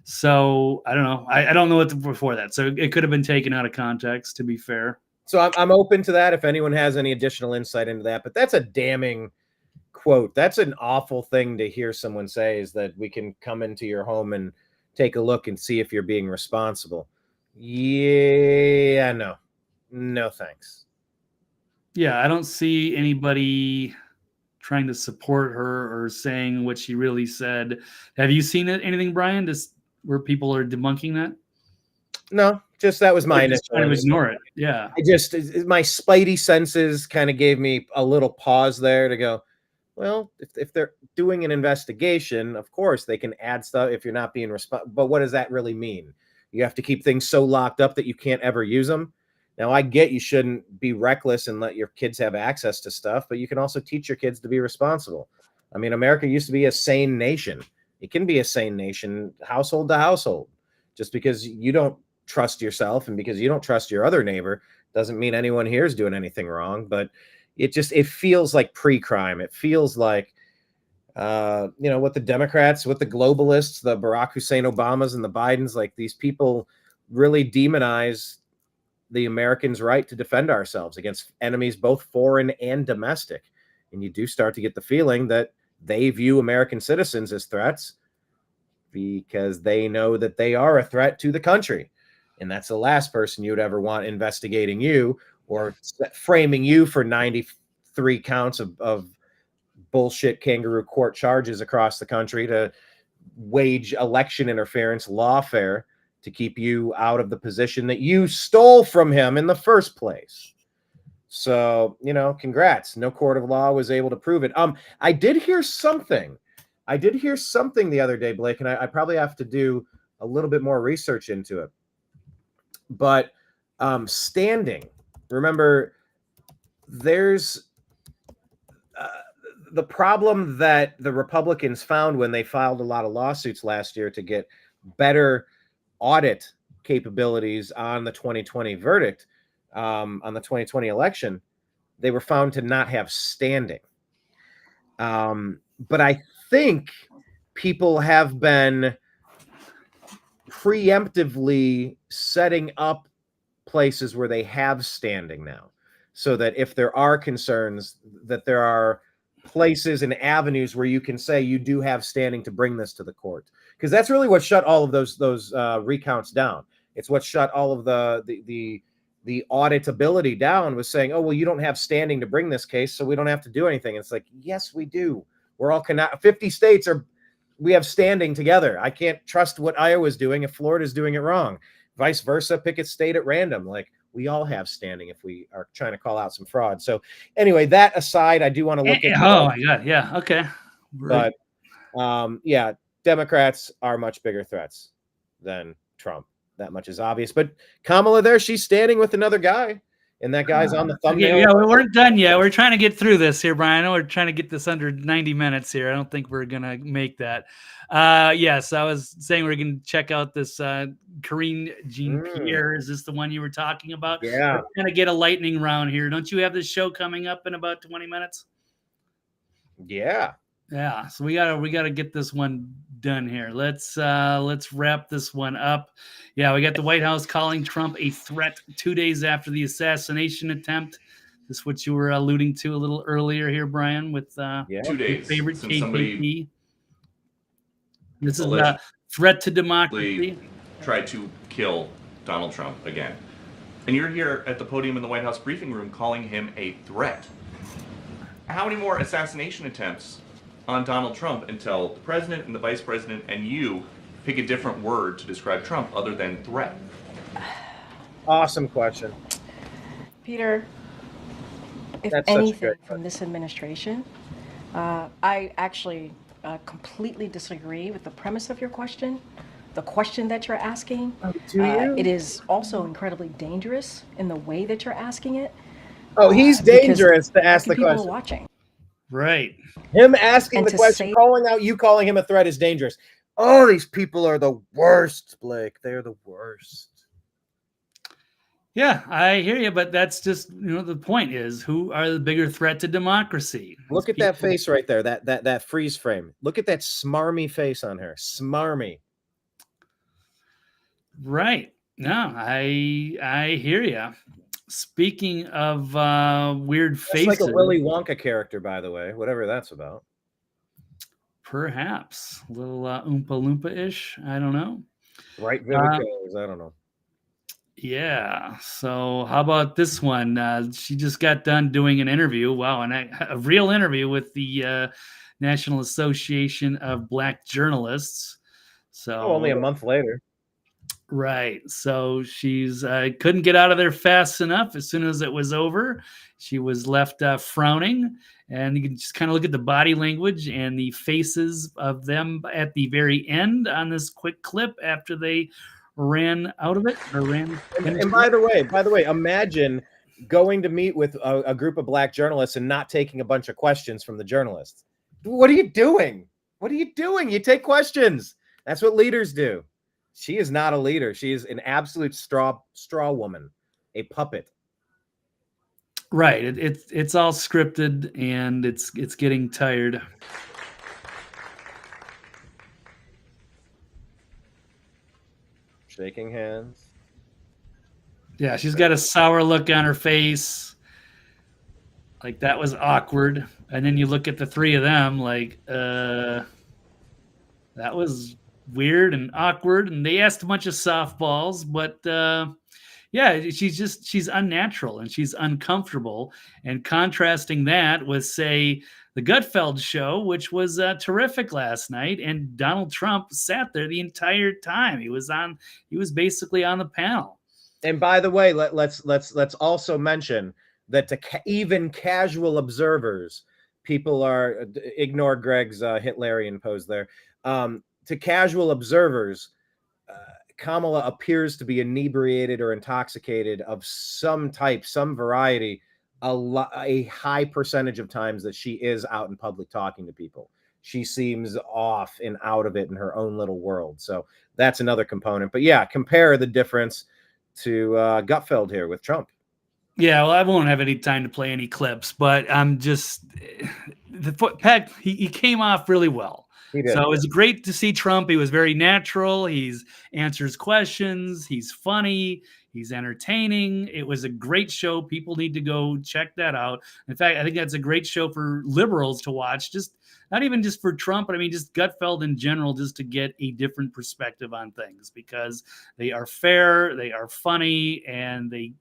So I don't know. I don't know what before that. So it could have been taken out of context, to be fair. So I'm open to that if anyone has any additional insight into that. But that's a damning quote. That's an awful thing to hear someone say, is that we can come into your home and take a look and see if you're being responsible. Yeah, no thanks. Yeah, I don't see anybody trying to support her or saying what she really said. Have you seen anything, Brian, where people are debunking that? No, just that was my initial. Trying to ignore it. Yeah. My spidey senses kind of gave me a little pause there to go, well, if they're doing an investigation, of course they can add stuff if you're not being responsible. But what does that really mean? You have to keep things so locked up that you can't ever use them. Now, I get you shouldn't be reckless and let your kids have access to stuff, but you can also teach your kids to be responsible. I mean, America used to be a sane nation. It can be a sane nation, household to household. Just because you don't trust yourself and because you don't trust your other neighbor doesn't mean anyone here is doing anything wrong. But it feels like pre-crime. It feels like, what the Democrats, what the globalists, the Barack Hussein Obamas and the Bidens, like these people really demonize the Americans' right to defend ourselves against enemies, both foreign and domestic. And you do start to get the feeling that they view American citizens as threats because they know that they are a threat to the country. And that's the last person you would ever want investigating you or framing you for 93 counts of bullshit kangaroo court charges across the country to wage election interference, lawfare, to keep you out of the position that you stole from him in the first place. So, congrats. No court of law was able to prove it. I did hear something the other day, Blake, and I probably have to do a little bit more research into it. But standing, remember, there's the problem that the Republicans found when they filed a lot of lawsuits last year to get better audit capabilities on the 2020 verdict, on the 2020 election. They were found to not have standing. But I think people have been preemptively setting up places where they have standing now, so that if there are concerns, that there are places and avenues where you can say you do have standing to bring this to the court. Because that's really what shut all of those recounts down. It's what shut all of the auditability down, was saying, oh, well, you don't have standing to bring this case, so we don't have to do anything. It's like, yes, we do. We're all 50 states we have standing together. I can't trust what Iowa's doing if Florida's doing it wrong. Vice versa, pick a state at random. Like, we all have standing if we are trying to call out some fraud. So anyway, that aside, I do want to look at. Oh my God. Yeah. Okay. Right. But yeah, Democrats are much bigger threats than Trump. That much is obvious. But Kamala there, she's standing with another guy, and that guy's on the thumbnail. Yeah, we weren't done yet. We're trying to get through this here, Brian. I know we're trying to get this under 90 minutes here. I don't think we're going to make that. Yes, I was saying we're going to check out this Karine Jean-Pierre. Is this the one you were talking about? Yeah. We're going to get a lightning round here. Don't you have this show coming up in about 20 minutes? Yeah. Yeah, so we gotta get this one done here. Let's wrap this one up. Yeah, we got the White House calling Trump a threat 2 days after the assassination attempt. This is what you were alluding to a little earlier here, Brian, with 2 days. Favorite Since somebody This is a threat to democracy. Tried to kill Donald Trump again. And you're here at the podium in the White House briefing room calling him a threat. How many more assassination attempts on Donald Trump until the president and the vice president and you pick a different word to describe Trump other than threat? Awesome question. Peter, if That's such a anything good from this administration, I actually completely disagree with the premise of your question, the question that you're asking. Do you? It is also incredibly dangerous in the way that you're asking it. Oh, he's dangerous to ask the people question. Are watching. Right. Him asking And the to question, say- calling him a threat is dangerous. Oh, these people are the worst, Blake. They're the worst. Yeah, I hear you, but that's just, the point is, who are the bigger threat to democracy? Look at that face right there, that freeze frame. Look at that smarmy face on her. Smarmy. Right. No, I hear you. Speaking of weird That's faces, like a Willy Wonka character, by the way, whatever that's about. perhaps a little Oompa Loompa-ish. I don't know. Right, vivid colors. I don't know. Yeah. So how about this one? She just got done doing an interview. Wow, a real interview with the National Association of Black Journalists. So only a month later. Right. So she's couldn't get out of there fast enough. As soon as it was over, she was left frowning. And you can just kind of look at the body language and the faces of them at the very end on this quick clip after they ran out of it or ran. And by the way, imagine going to meet with a group of black journalists and not taking a bunch of questions from the journalists. What are you doing? What are you doing? You take questions. That's what leaders do. She is not a leader. She is an absolute straw woman, a puppet. Right. It's all scripted and it's getting tired. Shaking hands. Yeah, she's got a sour look on her face. Like that was awkward. And then you look at the three of them like, that was weird and awkward. And they asked a bunch of softballs, but yeah, she's unnatural and she's uncomfortable. And contrasting that with, say, the Gutfeld show, which was terrific last night, and Donald Trump sat there the entire time. He was basically on the panel. And by the way, let's also mention that to even casual observers, people are ignore Greg's Hitlerian pose there. To casual observers, Kamala appears to be inebriated or intoxicated of some type, some variety, a high percentage of times that she is out in public talking to people. She seems off and out of it in her own little world. So that's another component. But yeah, compare the difference to Gutfeld here with Trump. Yeah, well, I won't have any time to play any clips, but I'm just he came off really well. So it was great to see Trump. He was very natural. He's answers questions. He's funny. He's entertaining. It was a great show. People need to go check that out. In fact, I think that's a great show for liberals to watch. Just not even just for Trump, but I mean, just Gutfeld in general, just to get a different perspective on things, because they are fair, they are funny, and they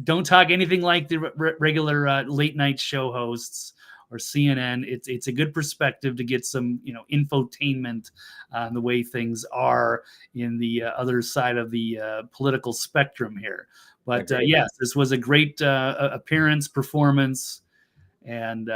don't talk anything like the regular late night show hosts or CNN. It's a good perspective to get some, infotainment on the way things are in the other side of the political spectrum here. But yes, this was a great appearance, performance, and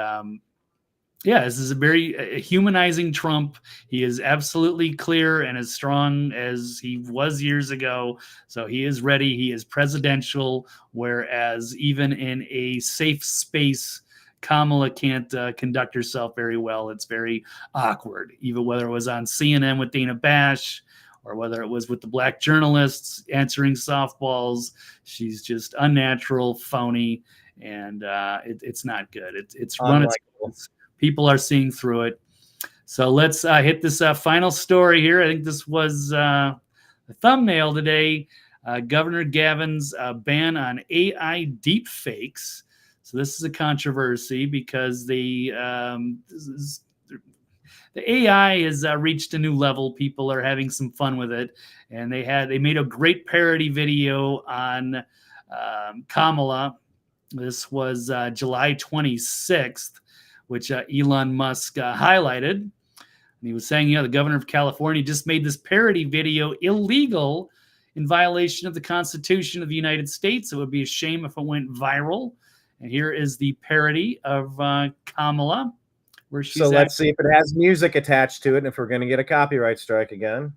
yeah, this is a very humanizing Trump. He is absolutely clear and as strong as he was years ago. So he is ready. He is presidential, whereas even in a safe space, Kamala can't conduct herself very well. It's very awkward, even whether it was on CNN with Dana Bash or whether it was with the black journalists answering softballs. She's just unnatural, phony, and it's not good. It's run its course. People are seeing through it. So let's hit this final story here. I think this was the thumbnail today. Governor Gavin's ban on AI deepfakes. So this is a controversy because the AI has reached a new level. People are having some fun with it, and they made a great parody video on Kamala. This was July 26th, which Elon Musk highlighted. And he was saying, the governor of California just made this parody video illegal in violation of the Constitution of the United States. It would be a shame if it went viral. And here is the parody of Kamala where she's So let's see if it has music attached to it and if we're going to get a copyright strike again.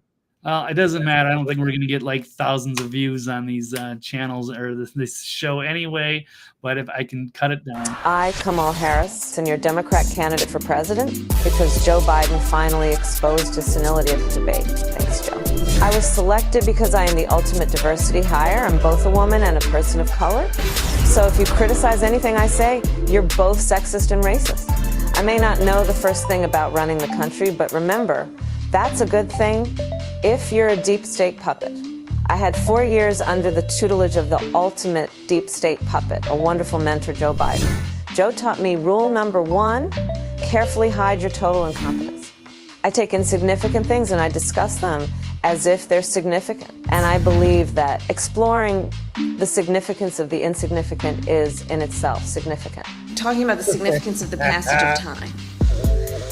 It doesn't matter. I don't think we're going to get like thousands of views on these channels or this show anyway, but if I can cut it down. I, Kamala Harris, and your Democrat candidate for president, because Joe Biden finally exposed his senility of the debate. Thanks, Joe. I was selected because I am the ultimate diversity hire. I'm both a woman and a person of color. So if you criticize anything I say, you're both sexist and racist. I may not know the first thing about running the country, but remember, that's a good thing if you're a deep state puppet. I had 4 years under the tutelage of the ultimate deep state puppet, a wonderful mentor, Joe Biden. Joe taught me rule number 1, carefully hide your total incompetence. I take insignificant things and I discuss them as if they're significant. And I believe that exploring the significance of the insignificant is in itself significant. Talking about the significance of the passage of time,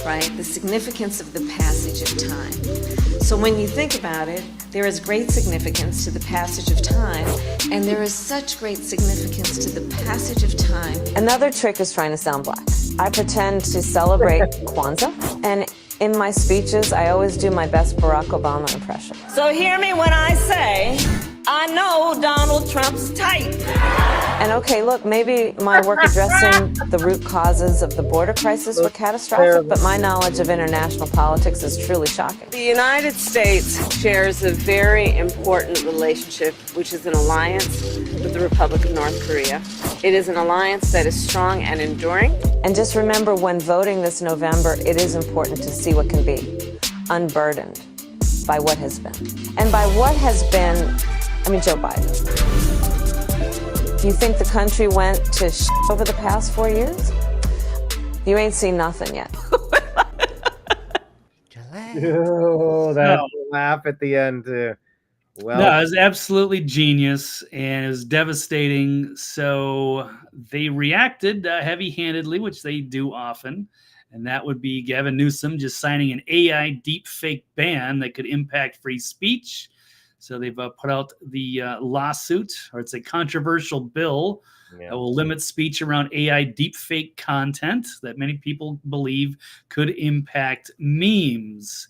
right? The significance of the passage of time. So when you think about it, there is great significance to the passage of time, and there is such great significance to the passage of time. Another trick is trying to sound black. I pretend to celebrate Kwanzaa, and in my speeches, I always do my best Barack Obama impression. So hear me when I say, I know Donald Trump's type. And okay, look, maybe my work addressing the root causes of the border crisis were catastrophic, but my knowledge of international politics is truly shocking. The United States shares a very important relationship, which is an alliance with the Republic of North Korea. It is an alliance that is strong and enduring. And just remember, when voting this November, it is important to see what can be, unburdened by what has been. And by what has been, I mean Joe Biden. You think the country went to over the past 4 years? You ain't seen nothing yet. Oh, that laugh at the end too. Well, no, it was absolutely genius and it was devastating. So they reacted heavy-handedly, which they do often, and that would be Gavin Newsom just signing an AI deepfake ban that could impact free speech. So they've put out the lawsuit, or it's a controversial bill that will limit speech around AI deepfake content that many people believe could impact memes.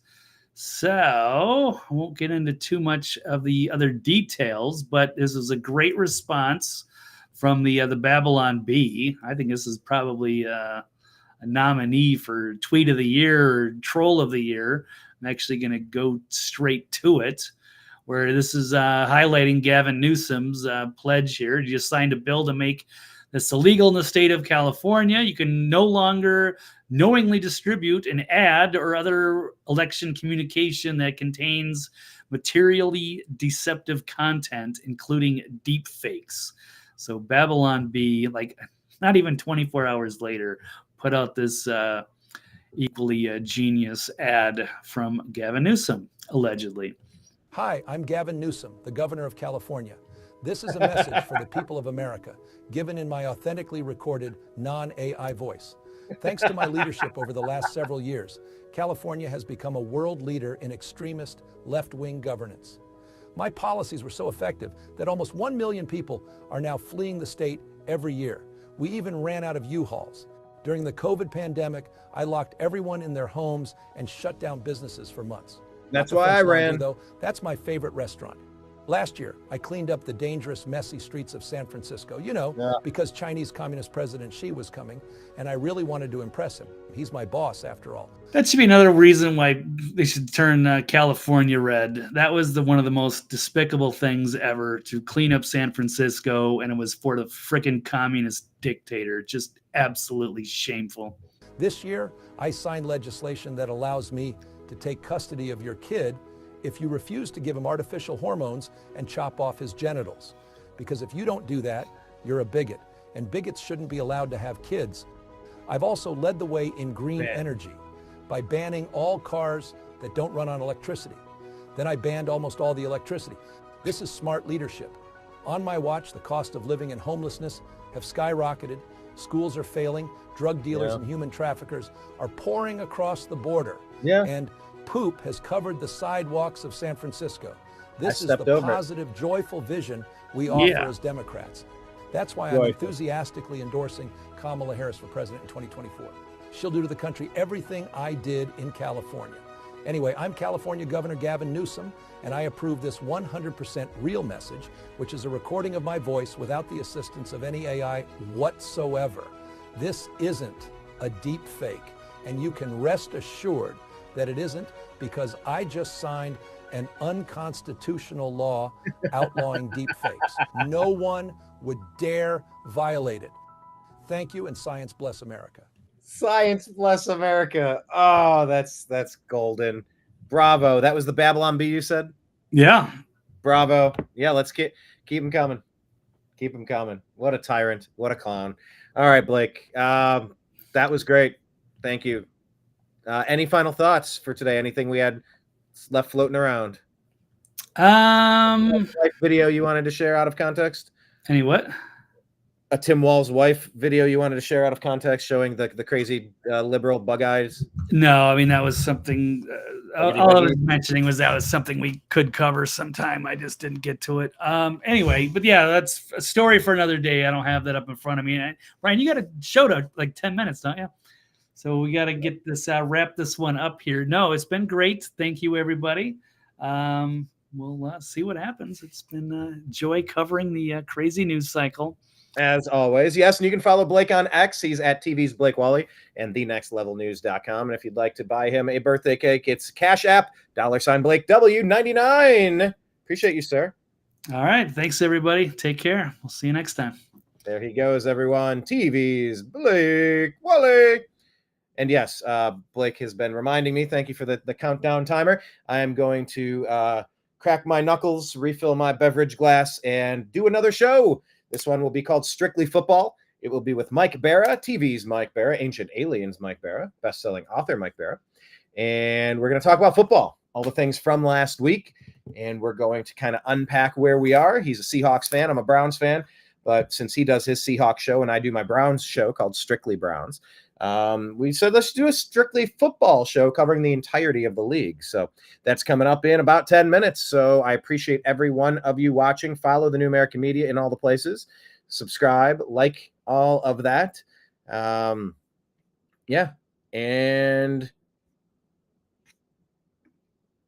So I won't get into too much of the other details, but this is a great response from the Babylon Bee. I think this is probably a nominee for Tweet of the Year or Troll of the Year. I'm actually going to go straight to it, where this is highlighting Gavin Newsom's pledge here. He just signed a bill to make this illegal in the state of California. You can no longer knowingly distribute an ad or other election communication that contains materially deceptive content, including deep fakes. So Babylon Bee, like not even 24 hours later, put out this equally genius ad from Gavin Newsom, allegedly. Hi, I'm Gavin Newsom, the governor of California. This is a message for the people of America, given in my authentically recorded, non-AI voice. Thanks to my leadership over the last several years, California has become a world leader in extremist left-wing governance. My policies were so effective that almost 1 million people are now fleeing the state every year. We even ran out of U-Hauls. During the COVID pandemic, I locked everyone in their homes and shut down businesses for months. That's why I ran. Though, that's my favorite restaurant. Last year, I cleaned up the dangerous, messy streets of San Francisco, because Chinese Communist President Xi was coming, and I really wanted to impress him. He's my boss, after all. That should be another reason why they should turn California red. That was one of the most despicable things ever, to clean up San Francisco, and it was for the frickin' communist dictator. Just absolutely shameful. This year, I signed legislation that allows me to take custody of your kid if you refuse to give him artificial hormones and chop off his genitals. Because if you don't do that, you're a bigot, and bigots shouldn't be allowed to have kids. I've also led the way in green energy by banning all cars that don't run on electricity. Then I banned almost all the electricity. This is smart leadership. On my watch, the cost of living and homelessness have skyrocketed. Schools are failing. Drug dealers and human traffickers are pouring across the border. And poop has covered the sidewalks of San Francisco. This is the positive, joyful vision we offer as Democrats. That's why I'm enthusiastically endorsing Kamala Harris for president in 2024. she'll do to the country everything I did in California. Anyway, I'm California Governor Gavin Newsom, and I approve this 100% real message, which is a recording of my voice without the assistance of any AI whatsoever. This isn't a deep fake, and you can rest assured that it isn't, because I just signed an unconstitutional law outlawing deepfakes. No one would dare violate it. Thank you, and science bless America. Science bless America. Oh, that's golden. Bravo. That was the Babylon Bee you said? Yeah. Bravo. Yeah, let's keep him coming. Keep him coming. What a tyrant. What a clown. All right, Blake. That was great. Thank you. Any final thoughts for today? Anything we had left floating around? Video you wanted to share out of context? Any what? A Tim Wall's wife video you wanted to share out of context, showing the crazy liberal bug eyes? No, I mean, that was something. All I was mentioning was that was something we could cover sometime. I just didn't get to it. Anyway, but yeah, that's a story for another day. I don't have that up in front of me. Brian, you got a show to like 10 minutes, don't you? So we got to get this wrap this one up here. No, it's been great. Thank you, everybody. We'll see what happens. It's been joy covering the crazy news cycle. As always, yes, and you can follow Blake on X. He's at TV's Blake Walley and thenextlevelnews.com. And if you'd like to buy him a birthday cake, it's Cash App, $Blake W99. Appreciate you, sir. All right. Thanks, everybody. Take care. We'll see you next time. There he goes, everyone. TV's Blake Walley. And yes, Blake has been reminding me, thank you for the countdown timer. I am going to crack my knuckles, refill my beverage glass, and do another show. This one will be called Strictly Football. It will be with Mike Barra, TV's Mike Barra, Ancient Aliens Mike Barra, best-selling author Mike Barra. And we're going to talk about football, all the things from last week. And we're going to kind of unpack where we are. He's a Seahawks fan. I'm a Browns fan. But since he does his Seahawks show and I do my Browns show called Strictly Browns, we said let's do a Strictly Football show covering the entirety of the league. So that's coming up in about 10 minutes. So I appreciate every one of you watching. Follow the New American Media in all the places. Subscribe, like all of that. Yeah. And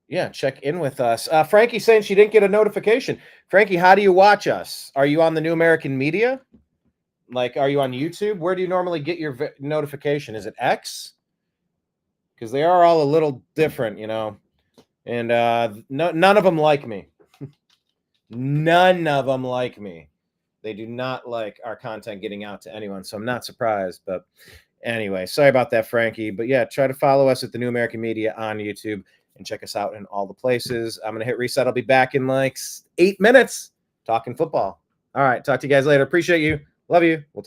yeah, check in with us. Frankie saying she didn't get a notification. Frankie, how do you watch us? Are you on the New American Media? Like, are you on YouTube? Where do you normally get your notification? Is it X? Because they are all a little different, you know. And none of them like me. None of them like me. They do not like our content getting out to anyone, so I'm not surprised. But anyway, sorry about that, Frankie. But yeah, try to follow us at the New American Media on YouTube and check us out in all the places. I'm going to hit reset. I'll be back in like 8 minutes talking football. All right, talk to you guys later. Appreciate you. Love you. We'll talk.